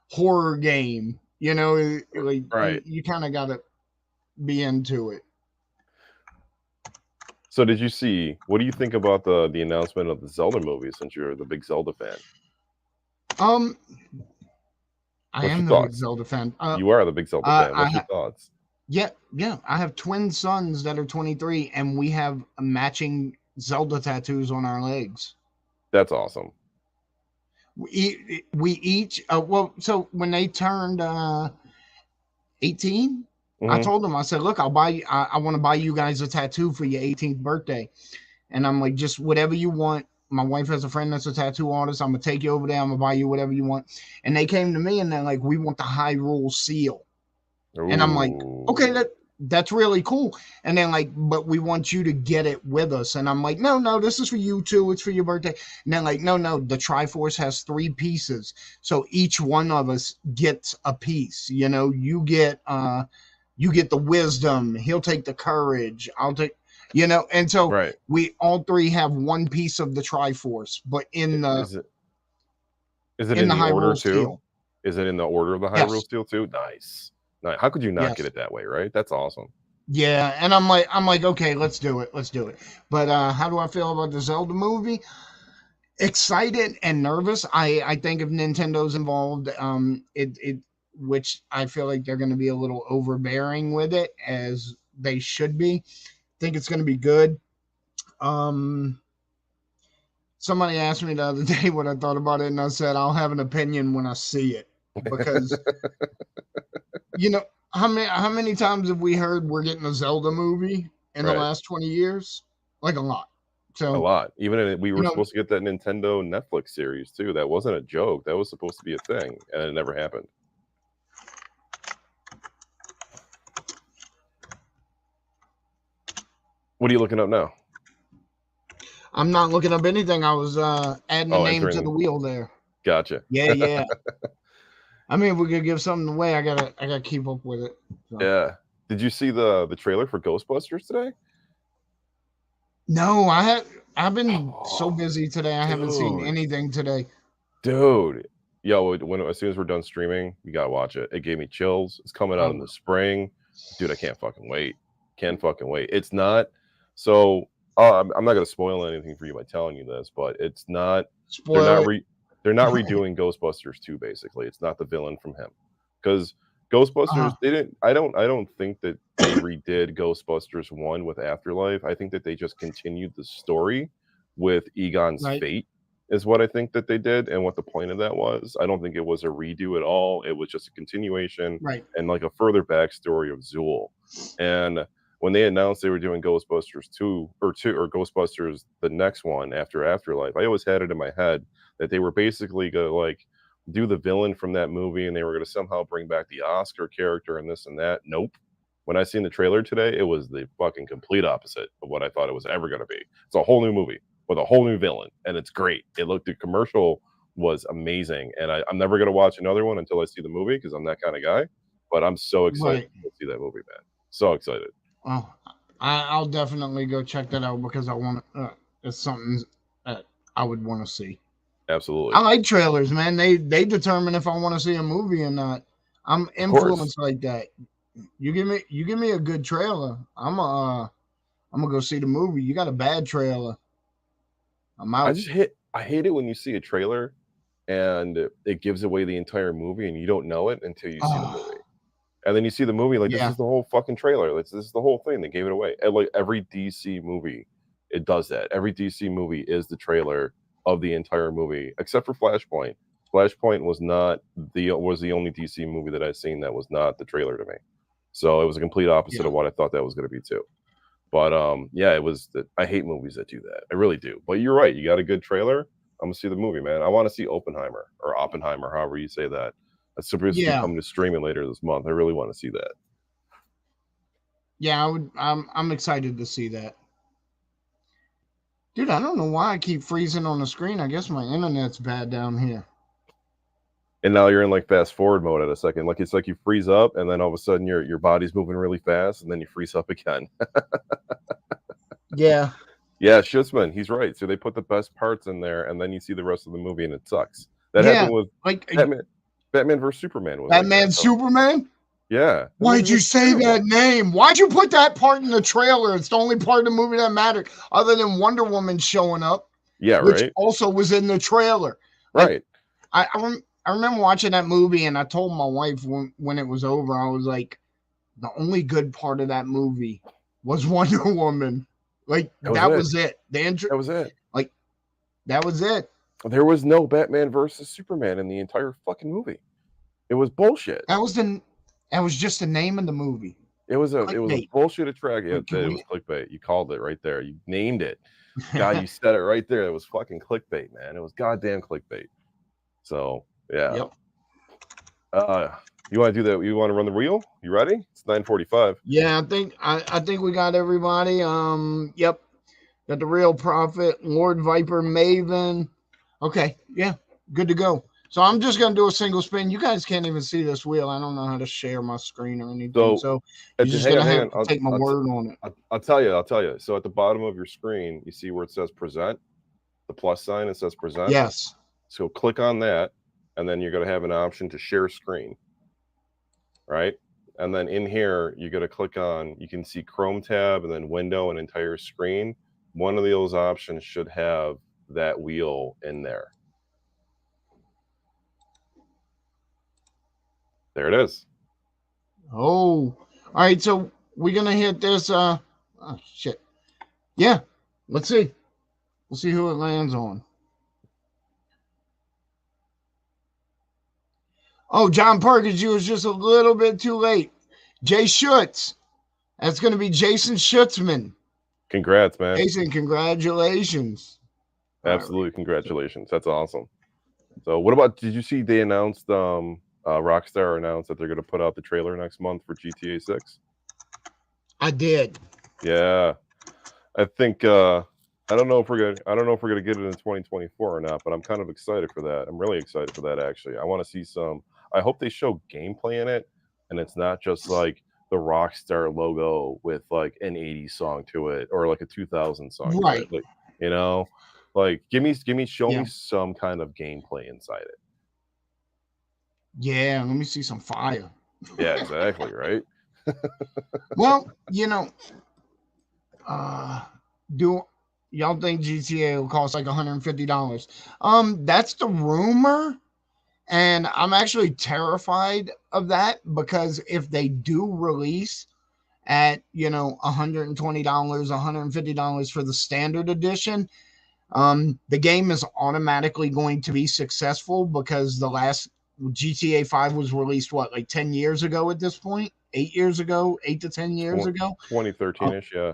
horror game, you know, like Right. you kind of got to be into it. So did you see what do you think about the announcement of the Zelda movie since you're the big Zelda fan? Um, I What's am your the big thoughts? Zelda fan. You are the big Zelda fan. What's your I thoughts? yeah, yeah. I have twin sons that are 23, and we have matching Zelda tattoos on our legs. That's awesome. We each well, so when they turned 18, I Hmm. told them, I said, look, I'll buy. I want to buy you guys a tattoo for your 18th birthday, and I'm like, just whatever you want. My wife has a friend that's a tattoo artist. I'm gonna take you over there. I'm gonna buy you whatever you want. And they came to me and they're like, we want the Hyrule seal. And I'm like, okay, Ooh. that's really cool. And then like, but we want you to get it with us. And I'm like, no, this is for you too. It's for your birthday. And then like, no, the Triforce has 3 pieces, so each one of us gets a piece. You know, you get the wisdom. He'll take the courage. I'll take. You know, and so Right. we all 3 have 1 piece of the Triforce, but Is it in in the the order Hyrule too? Steel. Is it in the order of the Hyrule Yes, Steel too? Nice. Nice. How could you not get yes. it that way, right? That's awesome. Yeah, and I'm like, okay, let's do it, let's do it. But how do I feel about the Zelda movie? Excited and nervous. I think if Nintendo's involved, it which I feel like they're going to be a little overbearing with it as they should be. Think it's going to be good. Um, Somebody asked me the other day what I thought about it, and I said I'll have an opinion when I see it because you know how many times have we heard we're getting a Zelda movie in the Right. last 20 years? Like a lot. A So lot. Even in, we you were know, supposed to get that Nintendo Netflix series too. That wasn't a joke. That was supposed to be a thing, and it never happened. What are you looking up now? I'm not looking up anything. I was adding a Oh, name to entering. the wheel there. Gotcha. Yeah, yeah. I mean, if we could give something away, I gotta keep up with it. So. Yeah. Did you see the trailer for Ghostbusters today? No, I've been so Oh, busy today. I haven't seen dude, anything today. dude. Yo, when as soon as we're done streaming, you gotta watch it. It gave me chills. It's coming out in Oh, the spring, dude. I can't fucking wait. Can't fucking wait. It's not. So I'm not going to spoil anything for you by telling you this, but it's not. They're Spoil not it. they're not redoing Ghostbusters 2. Basically, it's not the villain from him because Ghostbusters. Uh-huh. They didn't. I don't think that they redid Ghostbusters 1 with Afterlife. I think that they just continued the story with Egon's Right. fate. Is what I think that they did, and what the point of that was. I don't think it was a redo at all. It was just a continuation Right. and like a further backstory of Zool. And when they announced they were doing Ghostbusters 2 or Ghostbusters the next one after Afterlife, I always had it in my head that they were basically gonna like do the villain from that movie and they were gonna somehow bring back the Oscar character and this and that. Nope. When I seen the trailer today, it was the fucking complete opposite of what I thought it was ever gonna be. It's a whole new movie with a whole new villain, and it's great. The commercial was amazing, and I'm never gonna watch another one until I see the movie because I'm that kind of guy. But I'm so excited Right. to see that movie, man. So excited. Well, I'll definitely go check that out because I want. It's something that I would want to see. I Absolutely. like trailers, man. They determine if I want to see a movie or not. I'm Of course. influenced like that. You give me a good trailer. I'm gonna go see the movie. You got a bad trailer, I'm out. I hate it when you see a trailer and it gives away the entire movie and you don't know it until you see the Oh, movie. And then you see the movie like this yeah, is the whole fucking trailer. This is the whole thing. They gave it away. And like every DC movie, it does that. Every DC movie is the trailer of the entire movie, except for Flashpoint. Flashpoint was the only DC movie that I've seen that was not the trailer to me. So it was a complete opposite yeah, of what I thought that was going to be too. But yeah, it was. I hate movies that do that. I really do. But you're right. You got a good trailer. I'm gonna see the movie, man. I want to see Oppenheimer, however you say that. That's supposed to be yeah, coming to streaming later this month. I really want to see that. yeah. I would. I'm excited to see that, dude. I don't know why I keep freezing on the screen. I guess my internet's bad down here. And now you're in like fast forward mode at a second. Like it's like you freeze up, and then all of a sudden your body's moving really fast, and then you freeze up again. Yeah, Yeah, Schutzman, he's right. So they put the best parts in there, and then you see the rest of the movie, and it sucks. That yeah. happened with Like Batman. Batman versus Superman was like that. Batman, Superman. Yeah, that movie Why'd you was say terrible. that name? Why'd you put that part in the trailer? It's the only part of the movie that mattered, other than Wonder Woman showing up, Yeah, which right, also was in the trailer. Like right. I remember watching that movie, and I told my wife when it was over, I was like, the only good part of that movie was Wonder Woman. Like That was that it. was it. That was it. Like that was it. There was no Batman versus Superman in the entire fucking movie. It was bullshit. That was the that was just the name of the movie. It was a Clickbait. bullshit attract. Yeah, Can it was clickbait. You called it right there. You named it. God, you said it right there. It was fucking clickbait, man. It was goddamn clickbait. So yeah. Yep. Uh you want to do that? You want to run the wheel? You ready? It's 9:45. Yeah, I think we got everybody. Yep. Got the real prophet, Lord Viper, Maven. Okay, yeah, good to go. So I'm just gonna do a single spin. You guys can't even see this wheel. I don't know how to share my screen or anything. So So you're just hang gonna on, hang have on. to take my word on it. I'll tell you. I'll tell you. So at the bottom of your screen, you see where it says present, the plus sign. It says present. Yes. So click on that, and then you're going to have an option to share screen, right? And then in here, you're going to click on, you can see Chrome tab and then window and entire screen. One of those options should have that wheel in there. There it is. Oh, all right. So we're gonna hit this. Oh shit. Yeah. Let's see. We'll see who it lands on. Oh, John Perkins, you was just a little bit too late. Jay Schutz. That's gonna be Jason Schutzman. Congrats, man. Jason, congratulations. Absolutely. Right. Congratulations. That's awesome. So what about, did you see they announced, Rockstar announced that they're going to put out the trailer next month for GTA 6? I did. Yeah. I think, I don't know if we're gonna get it in 2024 or not, but I'm kind of excited for that. I'm really excited for that actually. I want to see some. I hope they show gameplay in it, and it's not just like the Rockstar logo with like an '80s song to it or like a 2000 song to it. Right. Like like show Yeah. me some kind of gameplay inside it. Yeah. Let me see some fire. Yeah, exactly. Right. Well, Do y'all think GTA will cost like $150? That's the rumor, and I'm actually terrified of that because if they do release at $120, $150 for the standard edition, the game is automatically going to be successful because the last GTA 5 was released what, like 10 years ago at this point? 8 years ago, 8 to 10 years ago. 2013ish, yeah.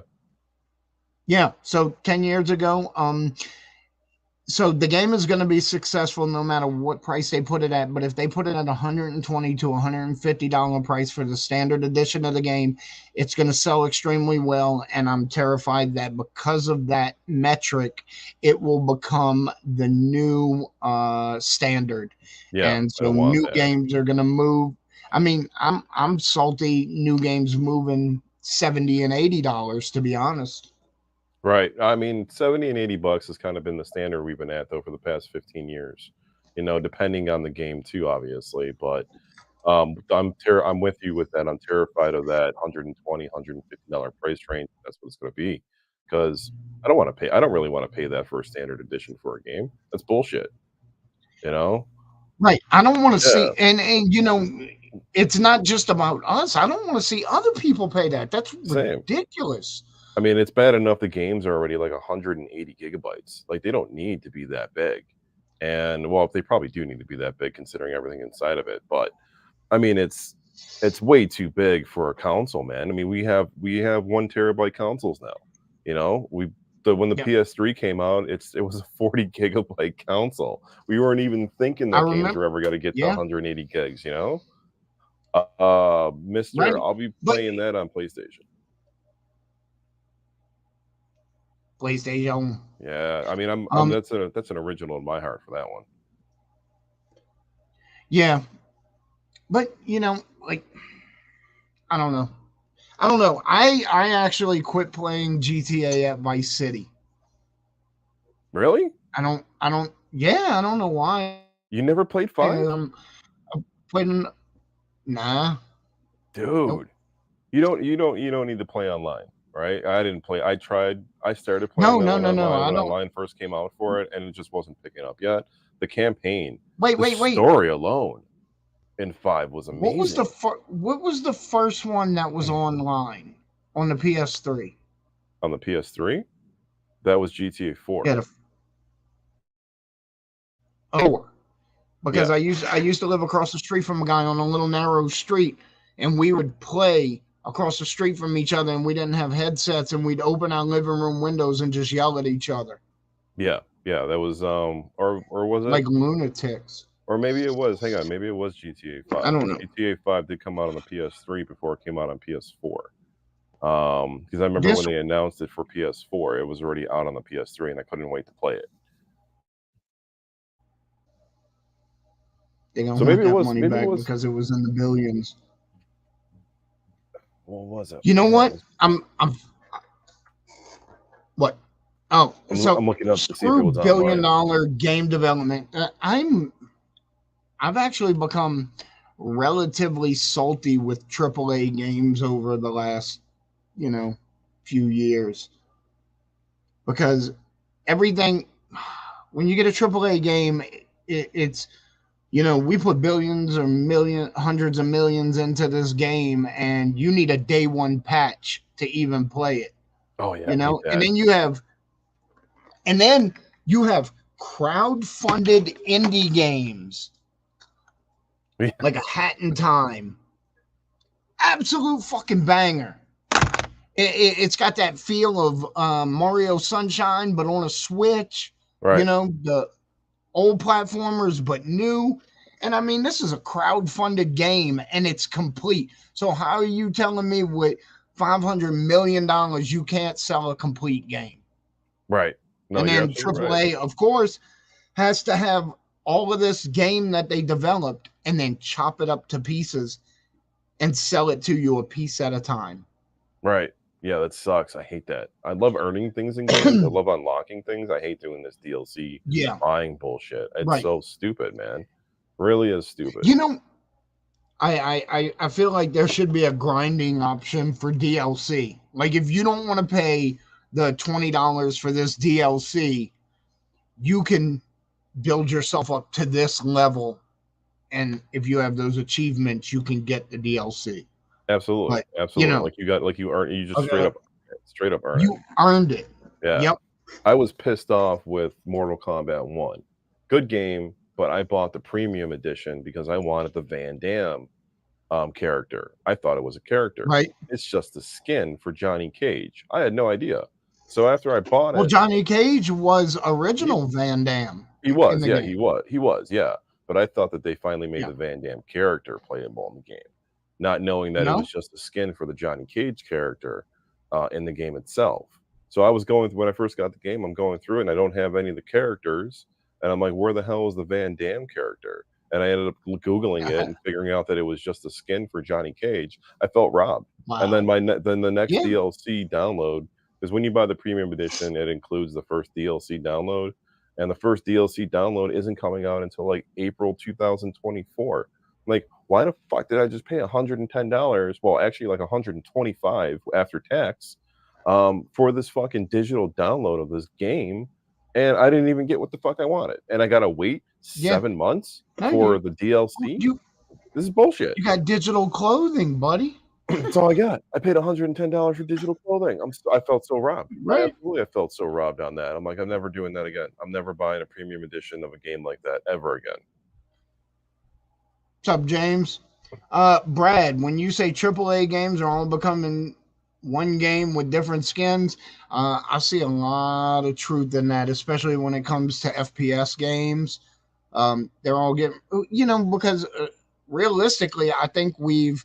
Yeah, so 10 years ago. So the game is going to be successful no matter what price they put it at. But if they put it at $120 to $150 price for the standard edition of the game, it's going to sell extremely well. And I'm terrified that because of that metric, it will become the new standard. Yeah, And I so don't want new that. games are going to move. I mean, I'm salty. New games moving $70 and $80, to be honest. Right. I mean, 70 and $80 has kind of been the standard we've been at though for the past 15 years. Depending on the game too, obviously. But I'm with you with that. I'm terrified of that 120, $150 price range. That's what it's going to be. Because I don't really want to pay that for a standard edition for a game. That's bullshit. You know? Right. I don't want to Yeah. see, and it's not just about us. I don't want to see other people pay that. That's Same. ridiculous. I mean, it's bad enough the games are already like 180 gigabytes. Like they don't need to be that big. And well, they probably do need to be that big considering everything inside of it. But I mean, it's way too big for a console, man. I mean, we have 1 terabyte consoles now. When the Yeah. PS3 came out, it was a 40 gigabyte console. We weren't even thinking I that games remember. were ever going to get to Yeah. 180 gigs. Mister, Right. I'll be But playing that on PlayStation. PlayStation. Yeah, I mean, that's an original in my heart for that one. Yeah. But like, I don't know. I don't know. I actually quit playing GTA at Vice City. Really? Yeah, I don't know why. You never played 5? I played nah. Dude, Nope. you don't need to play online, right? I didn't play. I tried. I started playing No. online I when don't. online first came out for it, and it just wasn't picking up yet. The campaign, Wait. the story alone in 5 was amazing. What was the first one that was online on the PS3? On the PS3, that was GTA 4. Yeah, because Yeah, I used to live across the street from a guy on a little narrow street, and we would play across the street from each other, and we didn't have headsets, and we'd open our living room windows and just yell at each other yeah. That was or was it? like lunatics. Or maybe it was. Hang on, maybe it was GTA 5. I don't Because know. GTA 5 did come out on the PS3 before it came out on PS4. Because I remember when This they announced it for PS4, it was already out on the PS3, and I couldn't wait to play it. They're gonna So want maybe it that was. money Maybe it back was. because it was in the billions. What was it? You know Hang on, what? I'm what? Oh, so I'm looking up to see if it screw was billion online. dollar game development. I've actually become relatively salty with AAA games over the last, few years because everything when you get a AAA game, it's we put billions or hundreds of millions into this game, and you need a day one patch to even play it. Oh yeah, I hate And that. then you have crowd-funded indie games like a Hat in Time. Absolute fucking banger. It's got that feel of Mario Sunshine, but on a Switch. Right. The old platformers, but new. And I mean, this is a crowd-funded game, and it's complete. So how are you telling me with $500 million you can't sell a complete game? Right. No, And you're then absolutely right. AAA, of course, has to have all of this game that they developed and then chop it up to pieces and sell it to you a piece at a time. Right. Yeah, that sucks. I hate that. I love earning things in games. I love unlocking things. I hate doing this DLC Yeah, buying bullshit. It's right. so stupid, man. Really is stupid. I feel like there should be a grinding option for DLC. Like if you don't want to pay the $20 for this DLC, you can build yourself up to this level, and if you have those achievements, you can get the DLC. Absolutely, But you absolutely. know, Like you got, like you earn, you just uh, straight up earn it. you earned it. Yeah. Yep. I was pissed off with Mortal Kombat 1. Good game, but I bought the premium edition because I wanted the Van Damme character. I thought it was a character. Right. It's just a skin for Johnny Cage. I had no idea. So after I bought Well, it, Johnny Cage was he, original Van Damme he in was, the yeah, game. he was, yeah. But I thought that they finally made Yeah. the Van Damme character playable in the game, not knowing that it No. was just a skin for the Johnny Cage character in the game itself. So I was going when I first got the game, I'm going through it and I don't have any of the characters, and I'm like, where the hell is the Van Damme character? And I ended up googling it and figuring out that it was just a skin for Johnny Cage. I felt robbed. And then Wow. then the next Yeah. DLC download, because when you buy the premium edition, it includes the first DLC download, and the first DLC download isn't coming out until like April 2024. Like, why the fuck did I just pay $110? Well, actually, like 125 after tax, for this fucking digital download of this game, and I didn't even get what the fuck I wanted, and I gotta wait Yeah. 7 months No, for the DLC. This is bullshit. you got digital clothing, buddy. That's all I got. I paid $110 for digital clothing. I felt so robbed. Right. I felt so robbed on that. I'm like, I'm never doing that again. I'm never buying a premium edition of a game like that ever again. What's up, James? Brad, when you say AAA games are all becoming one game with different skins, I see a lot of truth in that, especially when it comes to FPS games. They're all getting, because realistically, I think we've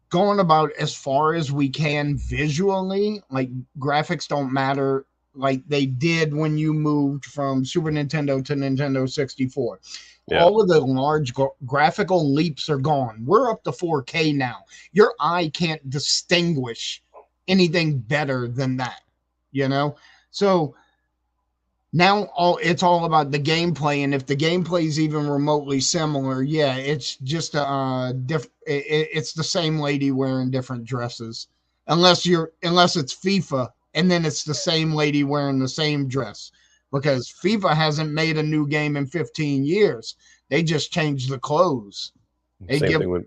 gone about as far as we can visually. Like graphics don't matter like they did when you moved from Super Nintendo to Nintendo 64. Yeah. All of the large graphical leaps are gone. We're up to 4K now. Your eye can't distinguish anything better than that, So now it's all about the gameplay, and if the gameplay is even remotely similar, yeah, it's just it's the same lady wearing different dresses, unless it's FIFA, and then it's the same lady wearing the same dress, because FIFA hasn't made a new game in 15 years. They just changed the clothes. Same thing with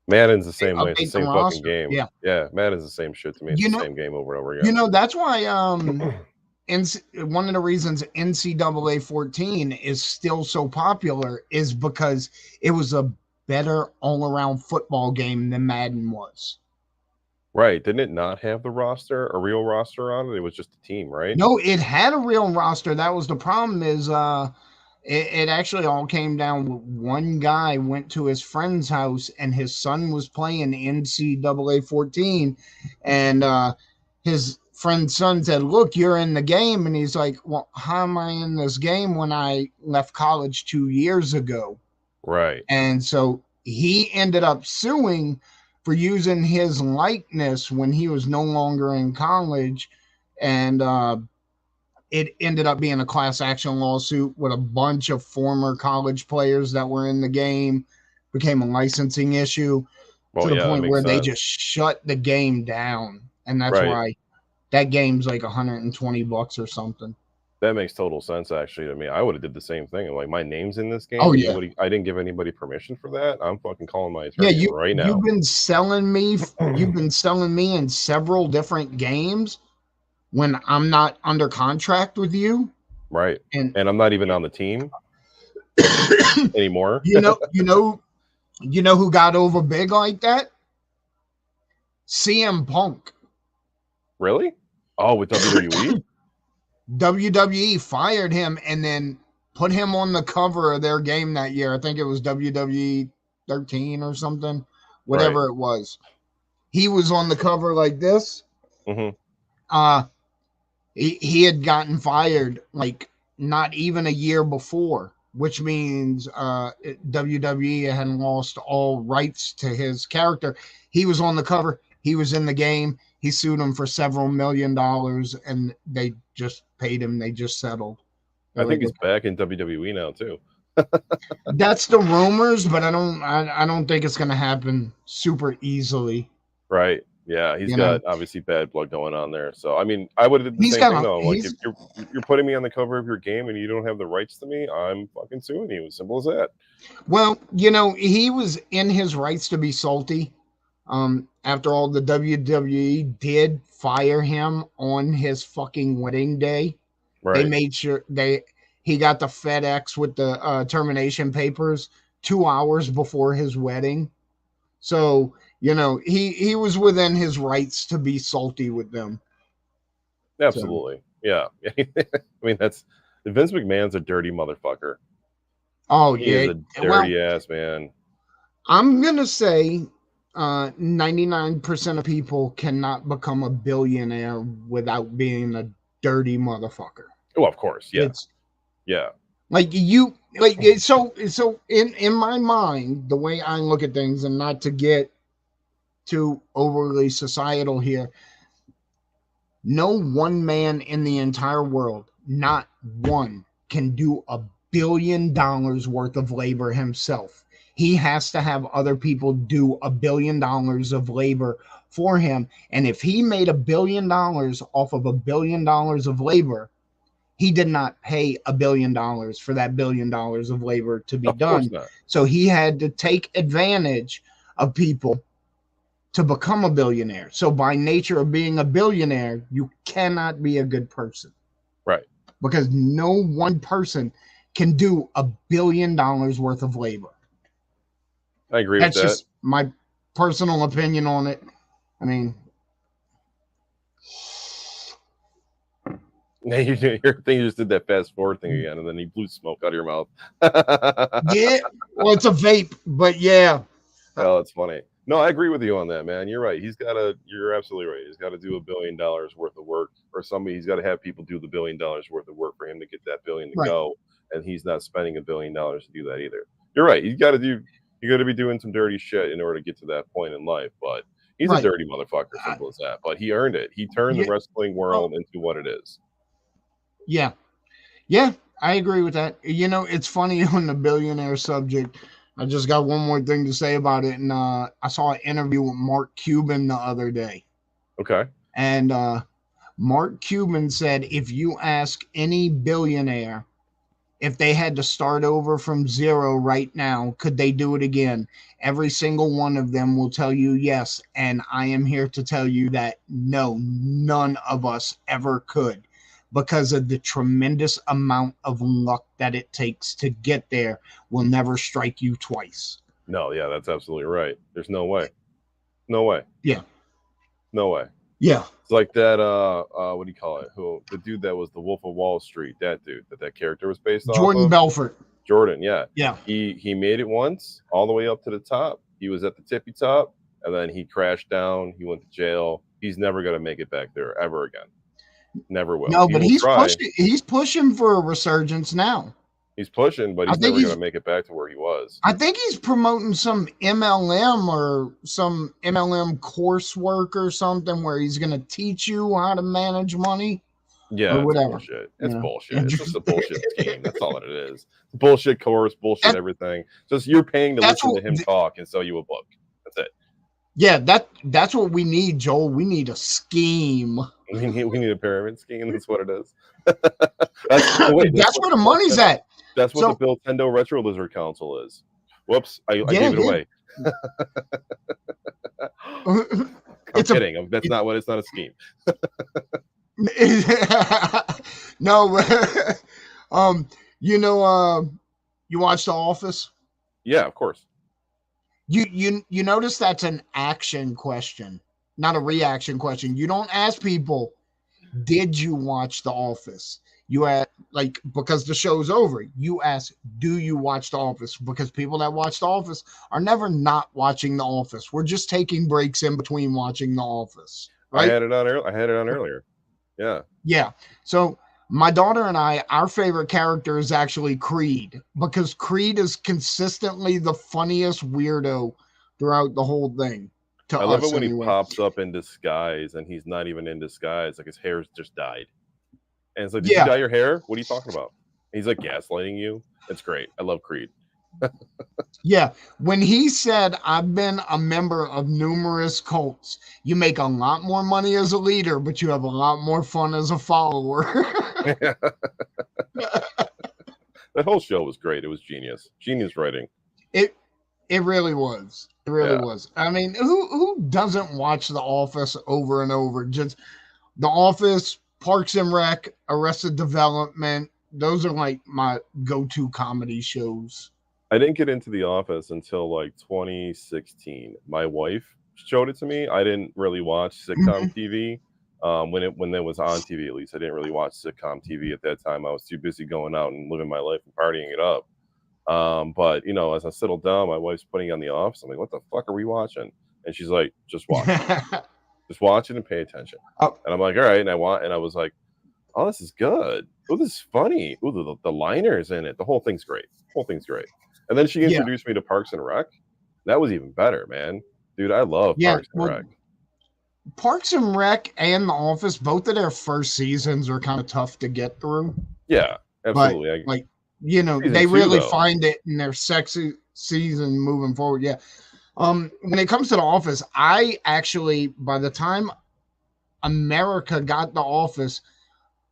Madden's the same way. It's the same fucking roster. game. Yeah, Madden's the same shit to me. It's the same game over and over again. That's why one of the reasons NCAA 14 is still so popular is because it was a better all-around football game than Madden was. Right. Didn't it not have a real roster on it? It was just a team, right? No, it had a real roster. That was the problem is it actually all came down with one guy went to his friend's house and his son was playing NCAA 14, and his friend's son said, "Look, you're in the game." And he's like, "Well, how am I in this game when I left college 2 years ago?" Right. And so he ended up suing for using his likeness when he was no longer in college. And it ended up being a class action lawsuit with a bunch of former college players that were in the game. Became a licensing issue to the point where they just shut the game down. And that's why that game's like $120 or something. That makes total sense, actually, to me. I would have did the same thing. I'm like, my name's in this game. Oh, yeah. I didn't give anybody permission for that. I'm fucking calling my attorney right now. You've been selling me in several different games when I'm not under contract with you. Right. And I'm not even on the team anymore. You know who got over big like that? CM Punk. Really? Oh, with WWE? WWE fired him and then put him on the cover of their game that year. I think it was WWE 13 or something, whatever it was. He was on the cover like this. Mm-hmm. He had gotten fired like not even a year before, which means WWE had lost all rights to his character. He was on the cover. He was in the game. He sued him for several $1 million, and they just paid him. They just settled. I think he's back in WWE now too. That's the rumors, but I don't think it's gonna happen super easily. Right. Yeah, he's You know, got obviously bad blood going on there. So I mean, I would have did the he's same got thing a though. Like if he's you're putting me on the cover of your game and you don't have the rights to me, I'm fucking suing you. As simple as that. well, you know, he was in his rights to be salty. After all, the WWE did fire him on his fucking wedding day. They Right. made sure he got the FedEx with the termination papers 2 hours before his wedding. So you know he was within his rights to be salty with them. So Absolutely. Yeah. I mean, that's Vince McMahon's a dirty motherfucker. oh He is yeah, a well dirty ass man. I'm gonna say 99% of people cannot become a billionaire without being a dirty motherfucker. Oh, of course. Yeah. It's Yeah. like you like so in my mind, the way I look at things, and not to get too overly societal here, no one man in the entire world, not one, can do $1 billion worth of labor himself. He has to have other people do $1 billion of labor for him. And if he made $1 billion off of $1 billion of labor, he did not pay $1 billion for that $1 billion of labor to be Of course done. not. So he had to take advantage of people to become a billionaire. So by nature of being a billionaire, you cannot be a good person Right. because no one person can do $1 billion worth of labor. I agree with That's that. just my personal opinion on it. I mean, Your thing, you just did that fast forward thing again, and then he blew smoke out of your mouth. yeah, well, it's a vape, but yeah, Oh, that's funny. No, I agree with you on that, man. You're right. You're absolutely right. He's got to do $1 billion worth of work, or he's got to have people do the $1 billion worth of work for him to get that billion to right, go. And he's not spending $1 billion to do that either. You're right. You got to be doing some dirty shit in order to get to that point in life. But he's a right. dirty motherfucker, simple as that. But he earned it. He turned the Yeah, wrestling oh, world into what it is. yeah, yeah. I agree with that. You know, it's funny on the billionaire subject. I just got one more thing to say about it, and I saw an interview with Mark Cuban the other day, Okay. and Mark Cuban said if you ask any billionaire if they had to start over from zero right now, could they do it again? Every single one of them will tell you yes. And I am here to tell you that no, none of us ever could because of the tremendous amount of luck that it takes to get there will never strike you twice. No, yeah, that's absolutely right. There's no way. No way. Yeah. No way. Yeah. It's like that what do you call it? Who the dude that was the Wolf of Wall Street, that dude that character was based off Jordan of? Belfort. Jordan, yeah. Yeah. He made it once all the way up to the top. He was at the tippy top and then he crashed down, he went to jail. He's never going to make it back there ever again. Never will. No, He but will try. he's pushing for a resurgence now. He's pushing, but I he's think never going to make it back to where he was. I think he's promoting some MLM or some MLM coursework or something where he's going to teach you how to manage money Yeah, or it's whatever. bullshit. It's Yeah. bullshit. It's just a bullshit scheme. That's all that it is. Bullshit course, bullshit everything. Just you're paying to listen to him talk and sell you a book. That's it. Yeah, that's what we need, Joel. We need a scheme. We need a pyramid scheme. That's what it is. That's where the money's at. That's what the Nintendo Retro Lizard Council is. Whoops, I gave it away. I'm kidding. That's not what. It's not a scheme. No, you watch The Office? Yeah, of course. You notice that's an action question, not a reaction question. You don't ask people, did you watch The Office? You ask, like, because the show's over, you ask, do you watch The Office? Because people that watch The Office are never not watching The Office. We're just taking breaks in between watching The Office. Right? I had it on earlier. Yeah. Yeah. So my daughter and I, our favorite character is actually Creed, because Creed is consistently the funniest weirdo throughout the whole thing. I love it when he pops up in disguise and he's not even in disguise. Like his hair's just dyed. And it's like, did you dye your hair? What are you talking about? He's like gaslighting you. It's great. I love Creed. Yeah, when he said, "I've been a member of numerous cults. You make a lot more money as a leader, but you have a lot more fun as a follower." That whole show was great. It was genius. Genius writing. it it really was. It really Yeah. was. I mean, who doesn't watch The Office over and over? Just The Office, Parks and Rec, Arrested Development. Those are like my go-to comedy shows. I didn't get into The Office until like 2016. My wife showed it to me. I didn't really watch sitcom Mhm. TV when it was on TV. At least I didn't really watch sitcom TV at that time. I was too busy going out and living my life and partying it up. But you know, as I settled down, my wife's putting on The Office. I'm like, "What the fuck are we watching?" And she's like, "Just watch it. Just watch it and pay attention." Oh, And I'm like, "All right." And I was like, "Oh, this is good. Oh, this is funny. Oh, the liners in it. The whole thing's great. The whole thing's great." And then she yeah, introduced me to Parks and Rec. That was even better, man. Dude, I love yeah. Parks and Well, Rec. Parks and Rec and The Office, both of their first seasons are kind of tough to get through, Yeah, but absolutely. like Season they two really though. find it in their sexy season moving forward. Yeah. When it comes to The Office, I actually, by the time America got The Office,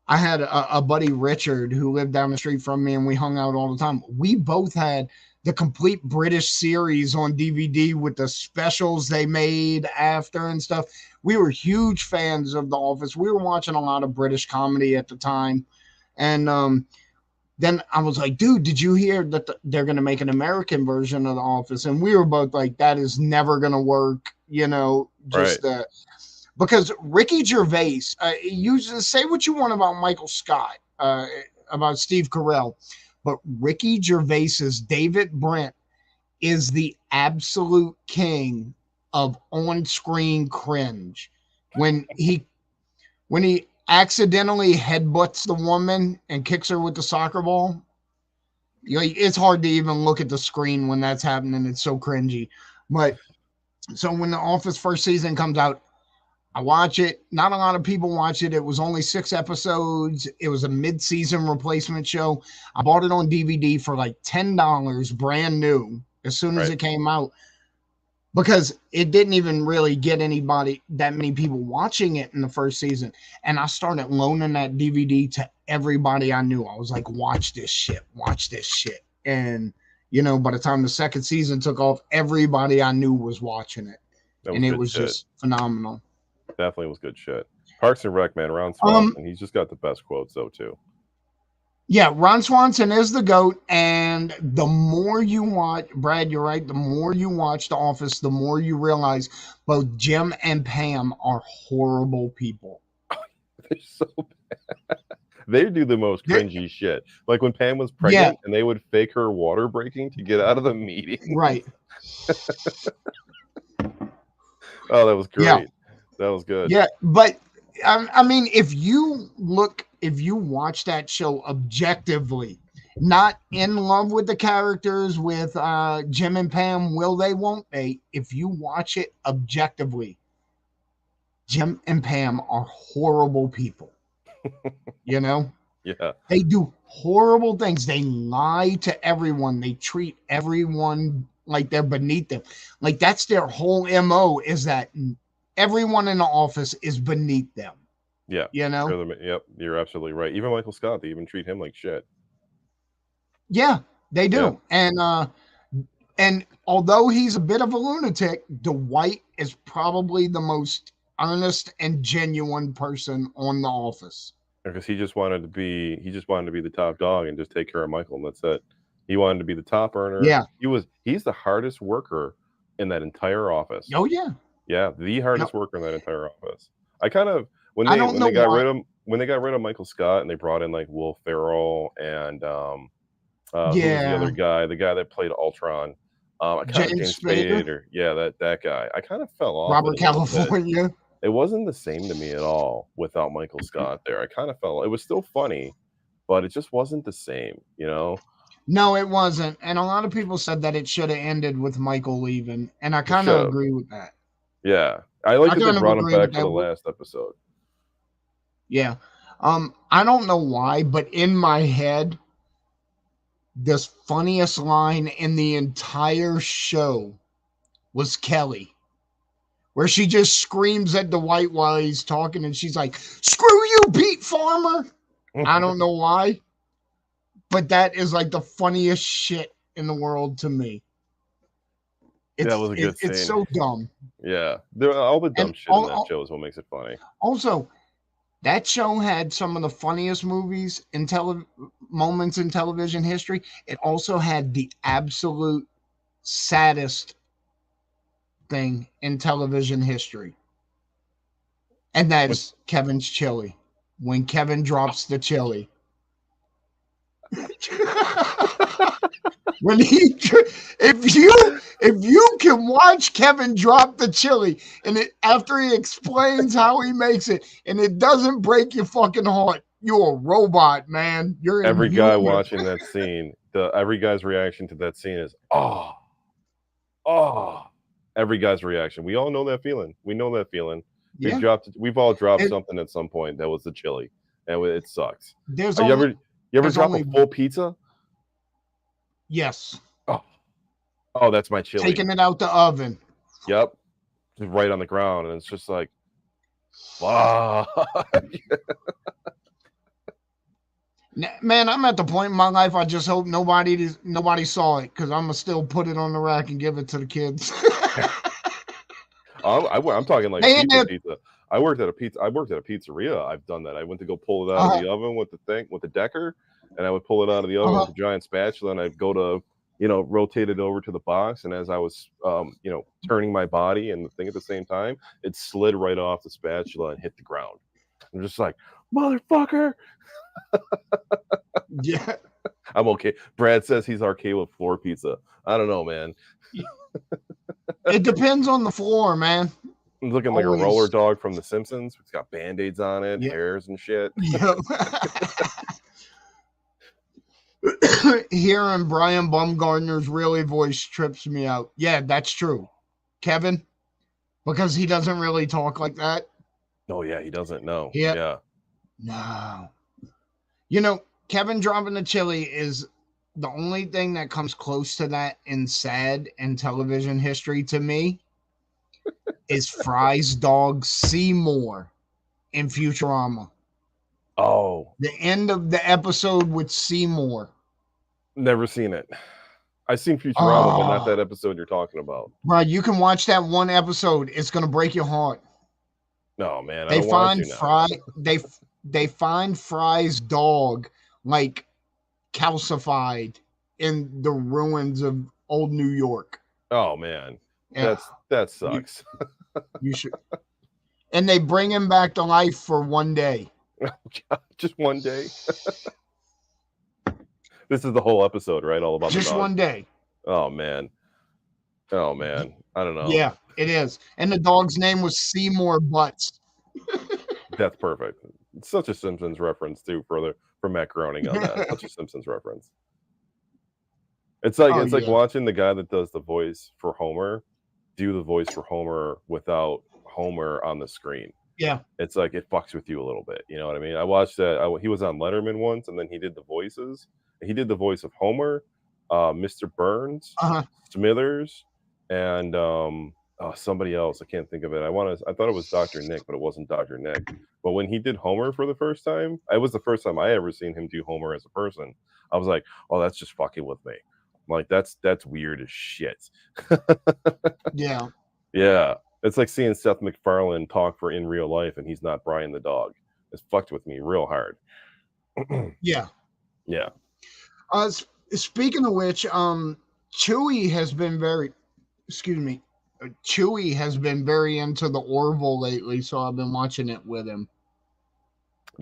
I had a buddy, Richard, who lived down the street from me, and we hung out all the time. We both had the complete British series on DVD with the specials they made after and stuff. We were huge fans of The Office. We were watching a lot of British comedy at the time. And then I was like, dude, did you hear that they're going to make an American version of The Office? And we were both like, that is never going to work, Right. just because Ricky Gervais, you say what you want about Michael Scott, about Steve Carell, but Ricky Gervais's David Brent is the absolute king of on-screen cringe. When he accidentally headbutts the woman and kicks her with the soccer ball, it's hard to even look at the screen when that's happening. It's so cringy. But so when the Office first season comes out, I watch it. Not a lot of people watch it. It was only 6 episodes. It was a mid-season replacement show. I bought it on DVD for like $10, brand new, as soon as Right. it came out, because it didn't even really get that many people watching it in the first season. And I started loaning that DVD to everybody I knew. I was like, watch this shit. And by the time the second season took off, everybody I knew was watching it. That was And it good was shit. just phenomenal. Definitely was good shit. Parks and Rec, man. Ron Um, Swanson. He's just got the best quotes though too. Yeah, Ron Swanson is the GOAT. And the more you watch, Brad, you're right. The more you watch The Office, the more you realize both Jim and Pam are horrible people. They're so bad. They do the most They're, cringy shit. Like when Pam was yeah, pregnant and they would fake her water breaking to get out of the meeting. right. Oh, that was Yeah, great. That was good. yeah. But I mean, if you watch that show objectively, not in love with the characters, with Jim and Pam, will they, won't they? If you watch it objectively, Jim and Pam are horrible people. You know, Yeah. they do horrible things. They lie to everyone. They treat everyone like they're beneath them. Like that's their whole MO, is that everyone in the office is beneath them. Yeah. You know? Yep. You're absolutely right. Even Michael Scott, they even treat him like shit. Yeah, they Yeah. do. And although he's a bit of a lunatic, Dwight is probably the most earnest and genuine person on The Office. Because he just wanted to be the top dog and just take care of Michael, and that's it. He wanted to be the top earner. Yeah. He's the hardest worker in that entire office. Oh yeah. Yeah, the hardest Yep. worker in that entire office. I kind of when I they don't when know they got why. rid of Michael Scott and they brought in like Will Ferrell and who was the other Yeah. guy, the guy that played Ultron, I kind of James James Spader, Spader, yeah, that guy. I kind of fell off it Robert a little bit. California. It wasn't the same to me at all without Michael Scott there. I kind of fell. It was still funny, but it just wasn't the same, you know. No, it wasn't. And a lot of people said that it should have ended with Michael leaving. And I It kind should of have. agree with that. Yeah, I like I that they kind of brought him agree with back for that. the last episode. Yeah. I don't know why, but in my head, the funniest line in the entire show was Kelly, where she just screams at Dwight while he's talking, and she's like, "Screw you, Pete Farmer." I don't know why, but that is like the funniest shit in the world to me. That was a good It's scene. so dumb. Yeah, all the dumb And shit in that show is what makes it funny. Also, that show had some of the funniest movies in moments in television history. It also had the absolute saddest thing in television history, and that is Kevin's chili. When Kevin drops the chili. When if you can watch Kevin drop the chili and after he explains how he makes it and it doesn't break your fucking heart, you're a robot, man. You're every inhuman. guy watching that scene. Every guy's reaction to that scene is oh. Every guy's reaction. We all know that feeling. We know that feeling. Yeah. We've all dropped something at some point that was the chili, and it sucks. You ever drop a full pizza? Yes. Oh, that's my chili. Taking it out the oven. Yep. Just right on the ground, and it's just like, wow. Man, I'm at the point in my life I just hope nobody saw it, because I'm gonna still put it on the rack and give it to the kids. I'm talking like pizza. I worked at a pizzeria. I've done that. I went to go pull it out of the oven with the decker, and I would pull it out of the oven with a giant spatula, and I'd go to rotate it over to the box, and as I was turning my body and the thing at the same time, it slid right off the spatula and hit the ground. I'm just like, motherfucker. Yeah. I'm okay. Brad says he's okay with floor pizza. I don't know, man. It depends on the floor, man. I'm looking like a roller dog from The Simpsons. It's got band-aids on it, hairs and shit. Yep. Hearing Brian Baumgartner's really voice trips me out. Yeah, that's true. Kevin, because he doesn't really talk like that. Oh, yeah, he doesn't know. Yeah. No. Kevin dropping the chili is the only thing that comes close to that in sad and television history to me is Fry's dog Seymour in Futurama. Oh. The end of the episode with Seymour. Never seen it. I've seen Futurama, but not that episode you're talking about. Bro, you can watch that one episode. It's going to break your heart. No, man. I don't want to now. They find Fry's dog like calcified in the ruins of old New York. Oh man, yeah. That sucks. You should. And they bring him back to life for one day. Just one day. This is the whole episode, right? All about just the dog. One day. Oh man. I don't know. Yeah, it is. And the dog's name was Seymour Butts. That's perfect. It's such a Simpsons reference too, for Matt Groening on that. Such a Simpsons reference. It's like watching the guy that does the voice for Homer do the voice for Homer without Homer on the screen. Yeah. It's like it fucks with you a little bit. You know what I mean? I watched that. He was on Letterman once, and then he did the voices. He did the voice of Homer, Mr. Burns, Smithers, and somebody else. I can't think of it. I thought it was Dr. Nick, but it wasn't Dr. Nick. But when he did Homer for the first time, it was the first time I ever seen him do Homer as a person. I was like, oh, that's just fucking with me. I'm like, that's weird as shit. Yeah. Yeah. It's like seeing Seth MacFarlane talk in real life, and he's not Brian the dog. It's fucked with me real hard. Yeah. Yeah. Speaking of which, Chewy has been very into the Orville lately, so I've been watching it with him.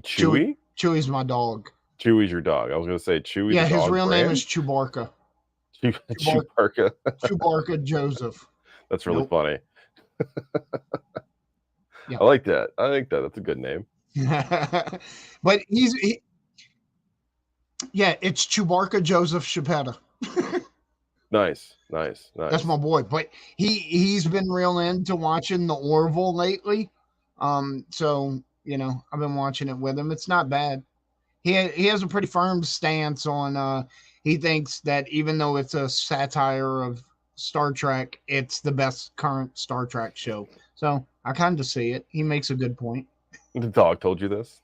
Chewy? Chewy's my dog. Chewy's your dog. I was going to say Chewy. Yeah, his real name is Chewbacca. Chewbacca. Chewbacca Joseph. That's really funny. Yeah. I like that. That's a good name. But it's Chewbacca Joseph Chapetta. Nice. That's my boy. But he's been real into watching the Orville lately. So I've been watching it with him. It's not bad. He has a pretty firm stance on he thinks that even though it's a satire of Star Trek, it's the best current Star Trek show. So I kind of see it. He makes a good point. The dog told you this.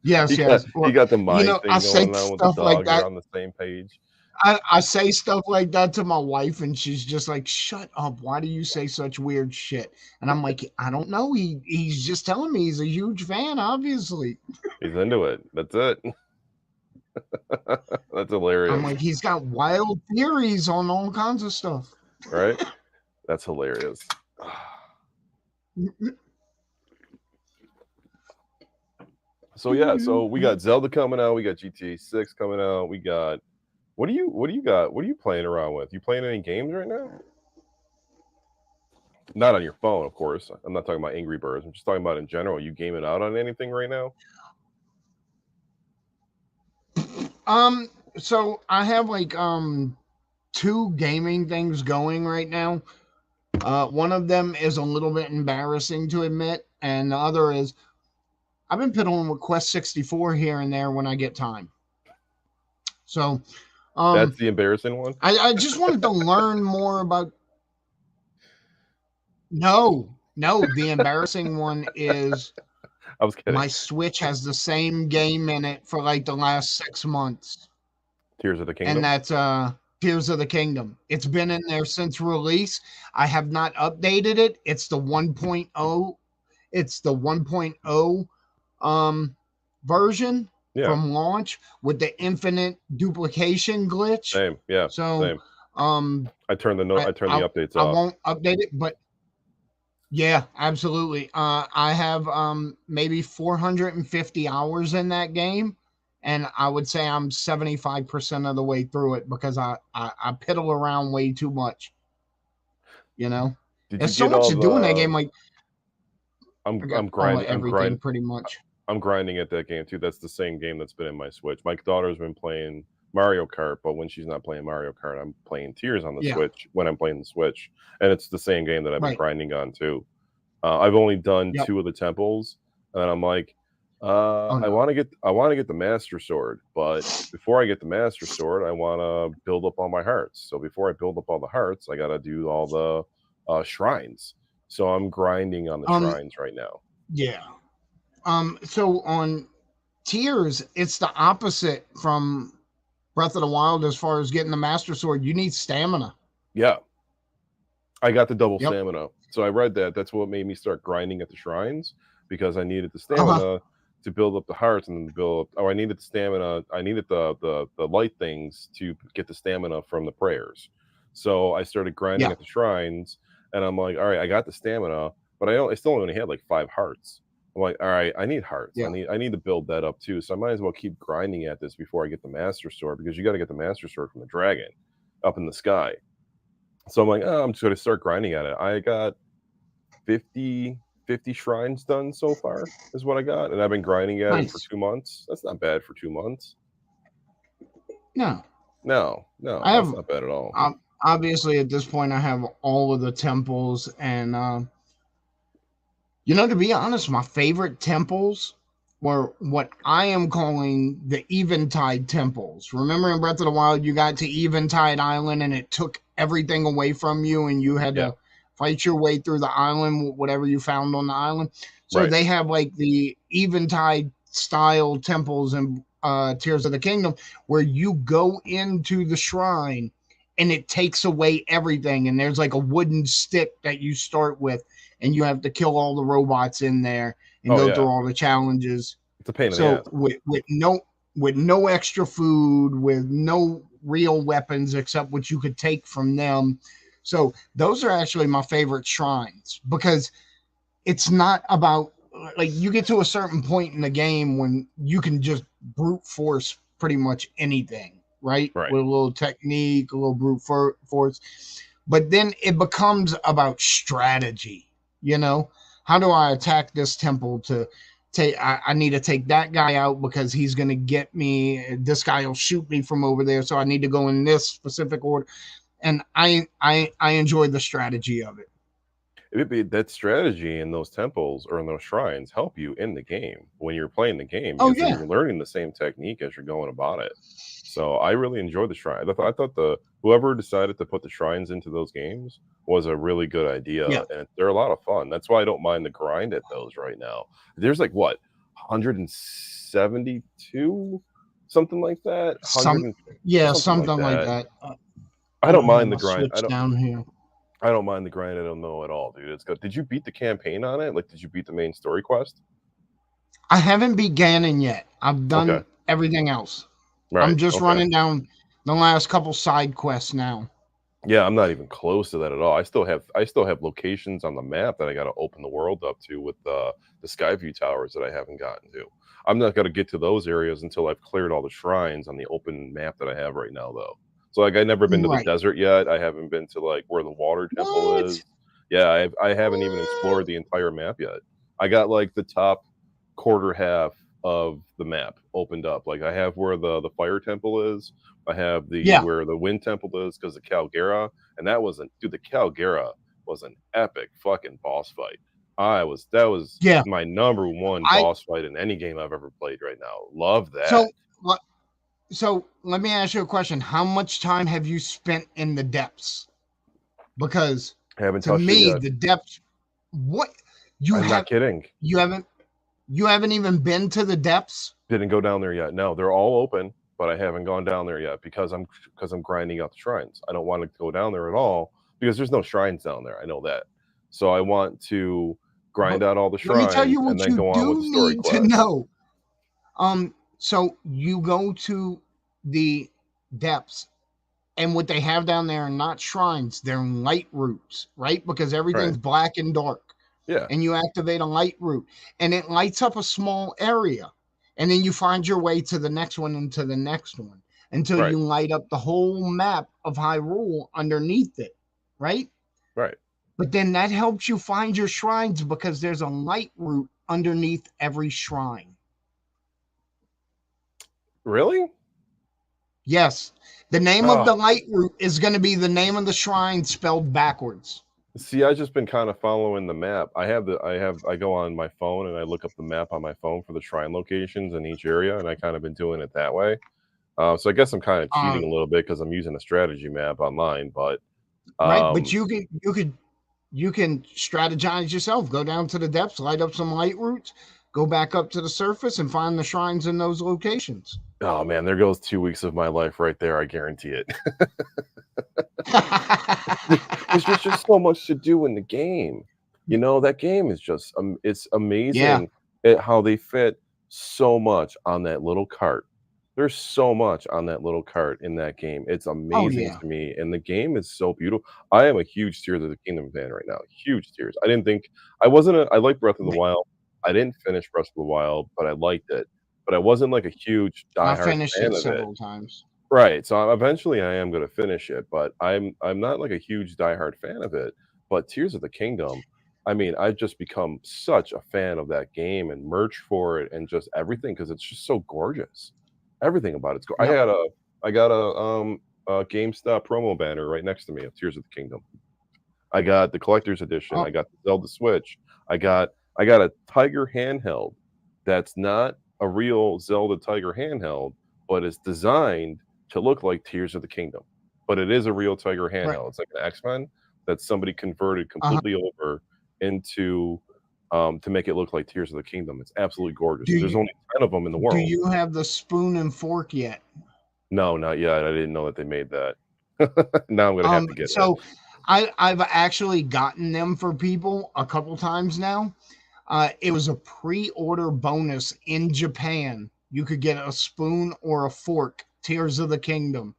Yes, He Well, got the mind I thing say going on with the stuff like dog. They're that. on the same page. I say stuff like that to my wife, and she's just like, "Shut up! Why do you say such weird shit?" And I'm like, "I don't know. He's just telling me he's a huge fan. Obviously, He's into it. That's it. That's hilarious. I'm like, he's got wild theories on all kinds of stuff." Right? That's hilarious. So yeah, so we got Zelda coming out, we got GTA 6 coming out, we got what do you got? What are you playing around with? You playing any games right now? Not on your phone, of course. I'm not talking about Angry Birds. I'm just talking about in general. You gaming out on anything right now? So I have like two gaming things going right now. One of them is a little bit embarrassing to admit, and the other is I've been piddling with Quest 64 here and there when I get time. So, That's the embarrassing one. I just wanted to learn more about. No, the embarrassing one is I was kidding. my Switch has the same game in it for like the last 6 months, Tears of the Kingdom. and that's Tears of the Kingdom. It's been in there since release. I have not updated it. It's the 1.0. It's the 1.0 version from launch with the infinite duplication glitch. Same, yeah. So, same. I turned the updates I off. won't update it, but yeah, absolutely. I have maybe 450 hours in that game, and I would say I'm 75% of the way through it because I piddle around way too much. There's so much to do in that game. Like I'm grinding. I'm grinding pretty much. I'm grinding at that game too. That's the same game that's been in my Switch. My daughter's been playing Mario Kart, but when she's not playing Mario Kart, I'm playing Tears on the Switch when I'm playing the Switch, and it's the same game that I've been grinding on too. I've only done 2 of the temples, and I'm like, I want to get the Master Sword, but before I get the Master Sword, I want to build up all my hearts. So before I build up all the hearts, I got to do all the shrines. So I'm grinding on the shrines right now. Yeah. So on Tears, it's the opposite from Breath of the Wild as far as getting the Master Sword. You need stamina. Yeah. I got the double stamina. So I read that. That's what made me start grinding at the shrines, because I needed the stamina to build up the hearts and then build up. I needed the stamina. I needed the light things to get the stamina from the prayers. So I started grinding at the shrines, and I'm like, all right, I got the stamina, but I still only had like 5 hearts. I'm like, all right, I need hearts. I need to build that up too. So I might as well keep grinding at this before I get the Master Sword, because you got to get the Master Sword from the dragon up in the sky. So I'm like, I'm just going to start grinding at it. I got 50 shrines done so far is what I got. And I've been grinding at it for 2 months. That's not bad for 2 months. No, that's not bad at all. Obviously, at this point, I have all of the temples. And, to be honest, my favorite temples were what I am calling the Eventide temples. Remember in Breath of the Wild, you got to Eventide Island and it took everything away from you and you had to fight your way through the island, whatever you found on the island. So they have like the Eventide style temples in Tears of the Kingdom where you go into the shrine and it takes away everything. And there's like a wooden stick that you start with and you have to kill all the robots in there and go through all the challenges. It's a pain in the ass. With no extra food, with no real weapons except what you could take from them. So those are actually my favorite shrines, because it's not about, like, you get to a certain point in the game when you can just brute force pretty much anything, right? With a little technique, a little brute force. But then it becomes about strategy. How do I attack this temple to take? I need to take that guy out because he's going to get me. This guy will shoot me from over there. So I need to go in this specific order. And I enjoy the strategy of it. that strategy in those temples or in those shrines help you in the game when you're playing the game Oh because then yeah. you're learning the same technique as you're going about it. So I really enjoyed the shrine. I thought the whoever decided to put the shrines into those games was a really good idea, Yeah. and they're a lot of fun. That's why I don't mind the grind at those right now. There's like what 172, something like that, Some 100 yeah, something like something like that. that. I I don't don't have mind the my grind. switch down here. I don't mind the grind. I don't know at all, dude. It's good. Did you beat the campaign on it? Like, did you beat the main story quest? I haven't beat Ganon yet. I've Okay. done everything else. Right. I'm just Okay. running down the last couple side quests now. Yeah, I'm not even close to that at all. I still have locations on the map that I got to open the world up to with the Skyview towers that I haven't gotten to. I'm not going to get to those areas until I've cleared all the shrines on the open map that I have right now, though. So like, I never been to the Right. desert yet. I haven't been to like where the water temple What? is. Yeah, I haven't even What? explored the entire map yet. I got like the top quarter half of the map opened up. Like I have where the fire temple is. I have the Yeah. where the wind temple is because the Calgera, and that wasn't dude. The Calgera was an epic fucking boss fight. That was Yeah. my number one I boss fight in any game I've ever played right now. Love that. so what so let me ask you a question. How much time have you spent in the depths? Because I haven't to touched it me, yet. the depths what you I'm not have kidding. you haven't you haven't even been to the depths? Didn't go down there yet. No, they're all open, but I haven't gone down there yet because I'm grinding out the shrines. I don't want to go down there at all because there's no shrines down there. I know that. So I want to But grind out all the let me tell shrines you and what then you go on with the do story need to quest. know. So you go to the depths, and what they have down there are not shrines, they're light roots, right? Because Right. everything's black and dark. Yeah. And you activate a light root, and it lights up a small area. And then you find your way to the next one and to the next one until Right. you light up the whole map of Hyrule underneath it, right? Right. But then that helps you find your shrines because there's a light root underneath every shrine. Really? Yes, the name of Oh, the light root is going to be the name of the shrine spelled backwards. see, I just been kind of following the map. I go on my phone and I look up the map on my phone for the shrine locations in each area, and I kind of been doing it that way. So I guess I'm kind of cheating Um, a little bit because I'm using a strategy map online, but right, but um, you can strategize yourself. Go down to the depths, light up some light roots, go back up to the surface, and find the shrines in those locations. oh man, there goes 2 weeks of my life right there. I guarantee it. There's just so much to do in the game. You know, that game is just it's Yeah. amazing at how they fit so much on that little cart. There's so much on that little cart in that game. It's Oh amazing yeah. to me, and the game is so beautiful. I am a huge Tears of the Kingdom fan right now. Huge Tears. I didn't think I wasn't a I like Breath of the Wild. I didn't finish Breath of the Wild, but I liked it. But I wasn't like a huge I diehard finished fan it of it. several times. Right, so eventually I am gonna finish it, but I'm not like a huge diehard fan of it, but Tears of the Kingdom, I mean, I've just become such a fan of that game and merch for it and just everything because it's just so gorgeous. Everything about it's go Yep. I got a GameStop promo banner right next to me of Tears of the Kingdom. I got the collector's edition, Oh, I got the Zelda Switch, I got a Tiger handheld that's not a real Zelda Tiger handheld, but it's designed to look like Tears of the Kingdom. But it is a real Tiger right. handheld. It's like an X-Men that somebody converted Uh-huh. completely over into to make it look like Tears of the Kingdom. It's absolutely gorgeous. Do There's you only 10 of them in the do world. you have the spoon and fork yet? No, not yet. I didn't know that they made that. Now I'm gonna have to get it. So I've actually gotten them for people a couple times now. It was a pre-order bonus in Japan. You could get a spoon or a fork, Tears of the Kingdom,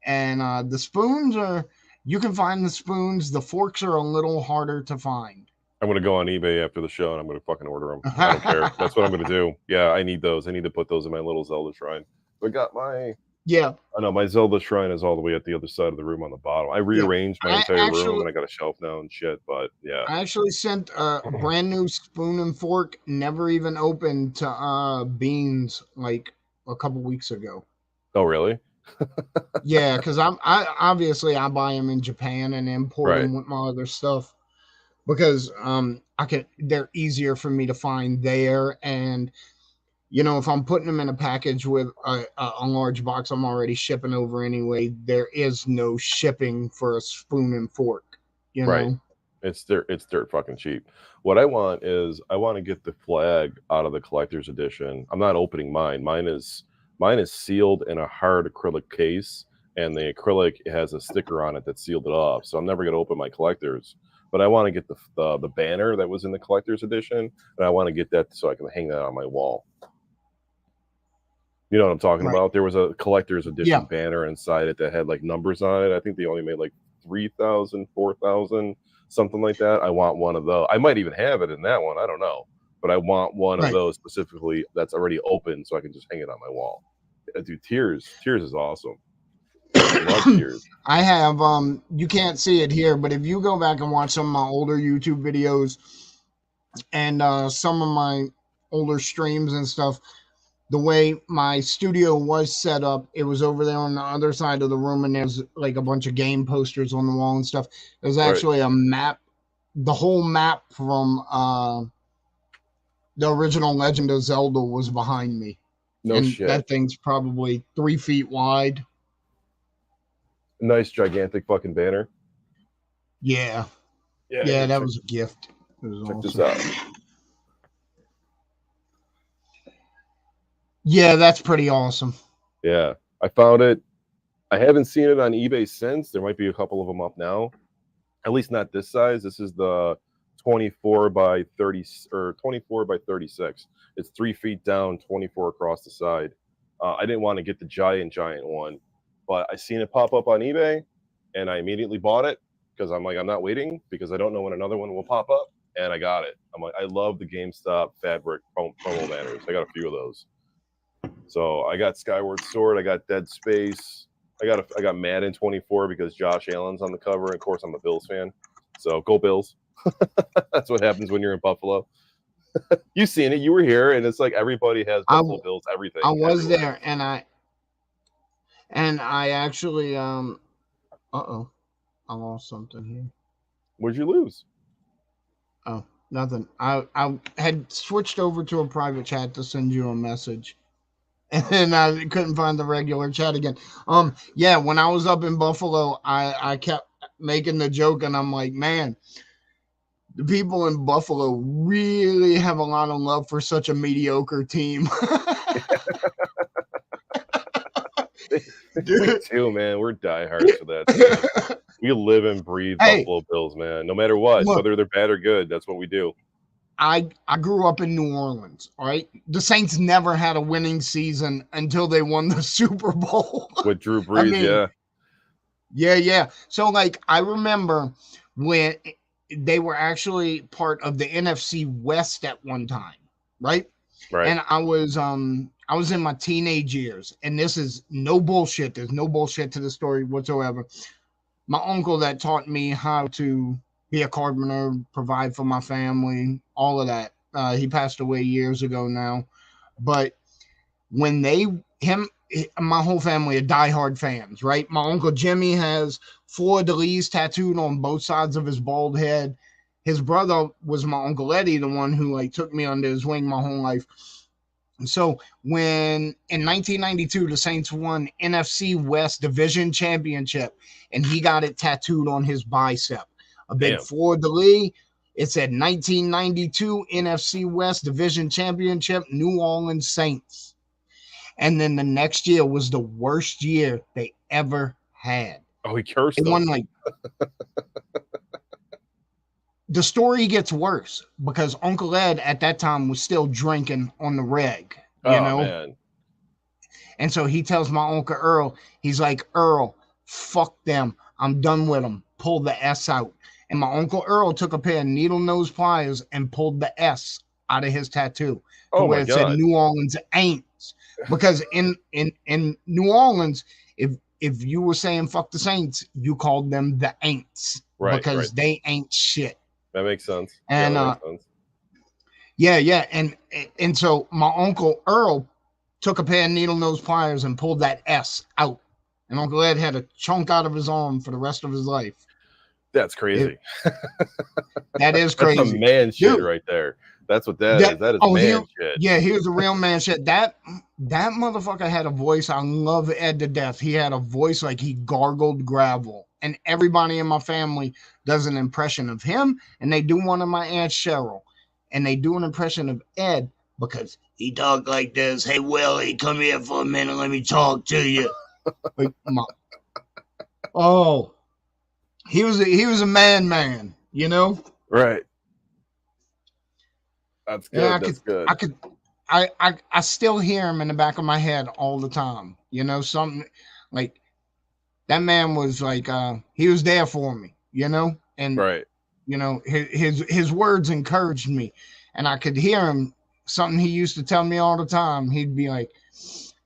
and the spoons are. You can find the spoons. The forks are a little harder to find. I'm gonna go on eBay after the show and I'm gonna fucking order them. I don't care. That's what I'm gonna do. Yeah, I need those. I need to put those in my little Zelda shrine. I got my Yeah, I know my Zelda shrine is all the way at the other side of the room on the bottom. I yeah. rearranged my I entire room actually and I got a shelf now and shit, but yeah. I actually sent a brand new spoon and fork, never even opened, to Beans like a couple weeks ago. Oh, really? Yeah, because I obviously I buy them in Japan and import Right. them with my other stuff. because they're easier for me to find there. And if I'm putting them in a package with a large box I'm already shipping over anyway, there is no shipping for a spoon and fork, Right. It's dirt fucking cheap. What I want is I want to get the flag out of the collector's edition. I'm not opening mine. Mine is sealed in a hard acrylic case, and the acrylic has a sticker on it that sealed it off. So I'm never gonna open my collector's. But I want to get the banner that was in the collector's edition, and I want to get that so I can hang that on my wall. You know what I'm talking Right. about? There was a collector's edition Yeah. banner inside it that had like numbers on it. I think they only made like 3,000, 4,000, something like that. I want one of those. I might even have it in that one. I don't know. But I want one of Right. those specifically that's already open so I can just hang it on my wall. Dude, Tears is awesome. I love Tears. I have you can't see it here, but if you go back and watch some of my older YouTube videos and some of my older streams and stuff, the way my studio was set up, it was over there on the other side of the room, and there's like a bunch of game posters on the wall and stuff. There's actually a map, the whole map from the original Legend of Zelda was behind me. No shit. That thing's probably 3 feet wide. Nice gigantic fucking banner. Yeah, that was a gift. It was check awesome. this out. Yeah, that's pretty awesome. Yeah, I found it. I haven't seen it on eBay since. There might be a couple of them up now. At least not this size. This is the 24 by 30 or 24 by 36. It's 3 feet down, 24 across the side. I didn't want to get the giant one, but I seen it pop up on eBay, and I immediately bought it because I'm like, I'm not waiting because I don't know when another one will pop up, and I got it. I'm like, I love the GameStop fabric promo banners. I got a few of those. So I got Skyward Sword, I got Dead Space, I got Madden 24 because Josh Allen's on the cover, and of course I'm a Bills fan. So go Bills. That's what happens when you're in Buffalo. You've seen it, you were here, and it's like everybody has Buffalo Bills everything. I was there, and I actually I lost something here. What'd you lose? Oh, nothing. I had switched over to a private chat to send you a message. And I couldn't find the regular chat again. Yeah, when I was up in Buffalo, I kept making the joke, and I'm like, man, the people in Buffalo really have a lot of love for such a mediocre team. Me too, man. We're diehards for that. We live and breathe Buffalo Bills, man. No matter what, whether they're bad or good, that's what we do. I grew up in New Orleans, all right? The Saints never had a winning season until they won the Super Bowl. With Drew Brees, Yeah. So, like, I remember when they were actually part of the NFC West at one time, right? Right. And I was in my teenage years, and this is no bullshit. There's no bullshit to the story whatsoever. My uncle that taught me how to be a carpenter, provide for my family, all of that. He passed away years ago now. But when my whole family are diehard fans, right? My Uncle Jimmy has Fleur de Lis tattooed on both sides of his bald head. His brother was my Uncle Eddie, the one who like took me under his wing my whole life. So when in 1992 the Saints won NFC West Division Championship, and he got it tattooed on his bicep. A big Fleur de Lis. It said 1992 NFC West Division Championship, New Orleans Saints. And then the next year was the worst year they ever had. Oh, he cursed them. The story gets worse because Uncle Ed at that time was still drinking on the reg, you know? Man. And so he tells my Uncle Earl, he's like, Earl, fuck them. I'm done with them. Pull the S out. And my Uncle Earl took a pair of needle nose pliers and pulled the S out of his tattoo to where it said New Orleans Aints. Because in New Orleans, if you were saying fuck the Saints, you called them the Aints. Right. Because they ain't shit. That makes sense. And that makes sense. Yeah. And so my Uncle Earl took a pair of needle nose pliers and pulled that S out. And Uncle Ed had a chunk out of his arm for the rest of his life. That's crazy. That is That's crazy. some man shit Dude, right there. That's what that is. That is man shit. Yeah, he was a real man shit. That motherfucker had a voice. I love Ed to death. He had a voice like he gargled gravel. And everybody in my family does an impression of him, and they do one of my Aunt Cheryl. And they do an impression of Ed because he talked like this. Hey, Willie, come here for a minute. Let me talk to you. Like, oh, he was a man, you know? Right. That's good. Yeah, That's good. I still hear him in the back of my head all the time. You know, something like that man was like he was there for me, you know? And right. You know, his words encouraged me. And I could hear him, something he used to tell me all the time. He'd be like,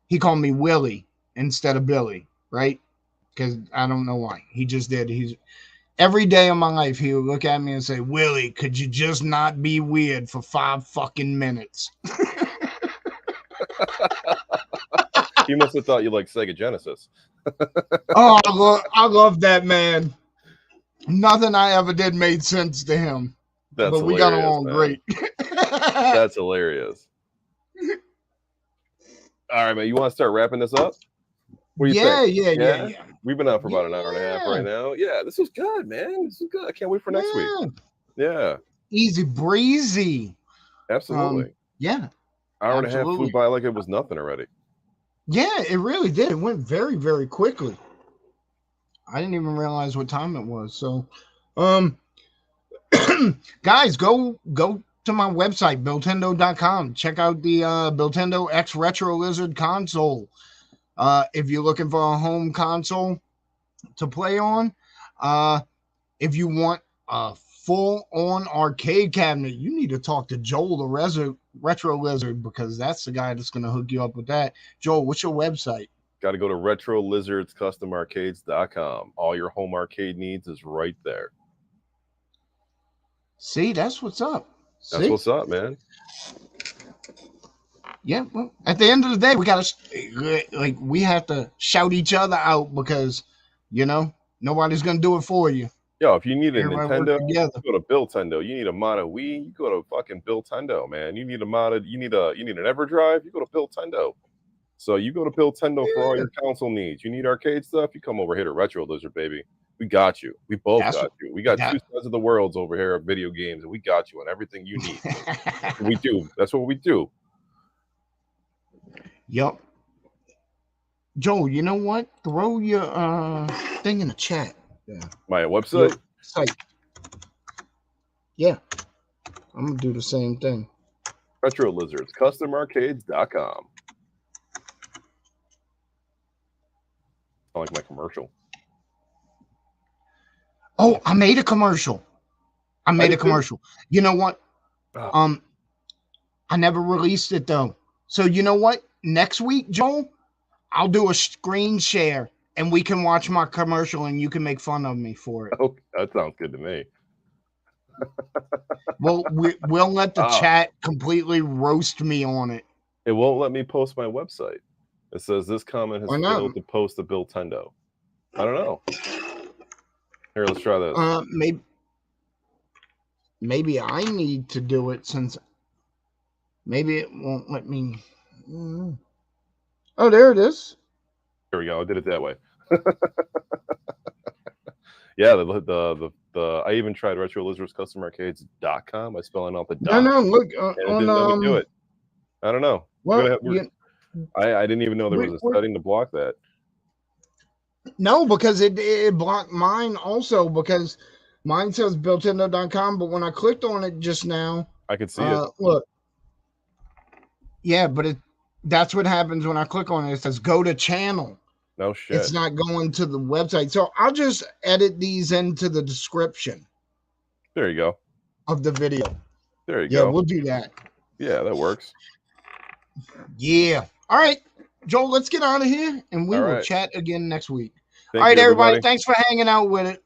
he called me Willie instead of Billy, right? Because I don't know why. He just did. He's every day of my life, he would look at me and say, Willie, could you just not be weird for 5 fucking minutes? He must have thought you liked Sega Genesis. Oh, I love that man. Nothing I ever did made sense to him. But we got along great. That's hilarious. All right, man. You want to start wrapping this up? What do you think? Yeah. We've been out for about an hour and a half right now. Yeah, this was good, man. This is good. I can't wait for next week. Yeah. Easy breezy. Absolutely. Yeah. Hour and a half flew by like it was nothing already. Yeah, it really did. It went very, very quickly. I didn't even realize what time it was. So, guys, go to my website, Builtendo.com. Check out the Builtendo X Retro Lizard console. If you're looking for a home console to play on, if you want a full-on arcade cabinet, you need to talk to Joel the Retro Lizard, because that's the guy that's going to hook you up with that. Joel, what's your website? Got to go to RetroLizardsCustomArcades.com. All your home arcade needs is right there. See, that's what's up. That's what's up, man. Yeah, well, at the end of the day, we have to shout each other out, because, you know, nobody's gonna do it for you. Yo, if you need a Nintendo, you go to Builtendo. You need a mod of Wii, you go to fucking Builtendo, man. You need a mod, you need an EverDrive, you go to Builtendo. So you go to Builtendo for all your console needs. You need arcade stuff, you come over here to Retro Lizard, baby. We got you. We both got you. We got two sides of the worlds over here of video games, and we got you on everything you need. We do. That's what we do. Yep. Joel, you know what? Throw your thing in the chat. Yeah. My website? Yeah. I'm going to do the same thing. RetroLizardsCustomArcades.com. I like my commercial. Oh, I made a commercial. You know what? I never released it, though. So you know what? Next week, Joel, I'll do a screen share, and we can watch my commercial, and you can make fun of me for it. Okay, that sounds good to me. Well, we'll let the chat completely roast me on it. It won't let me post my website. It says this comment has failed to post to Builtendo. I don't know. Here, let's try this. Maybe I need to do it, since maybe it won't let me. Oh, there it is. Here we go. I did it that way. Yeah, the I even tried RetroLizardsCustomArcades.com by spelling out the dot. No, look and it didn't let me do it. I don't know. Well, I didn't even know there was a setting to block that. No, because it blocked mine also, because mine says Builtendo.com, but when I clicked on it just now, I could see it. Look. Yeah, but that's what happens when I click on it. It says go to channel. No shit. It's not going to the website. So I'll just edit these into the description. There you go. Of the video. There you go. Yeah, we'll do that. Yeah, that works. Yeah. All right, Joel, let's get out of here, and we will chat again next week. Thank all right, you, everybody. Thanks for hanging out with it.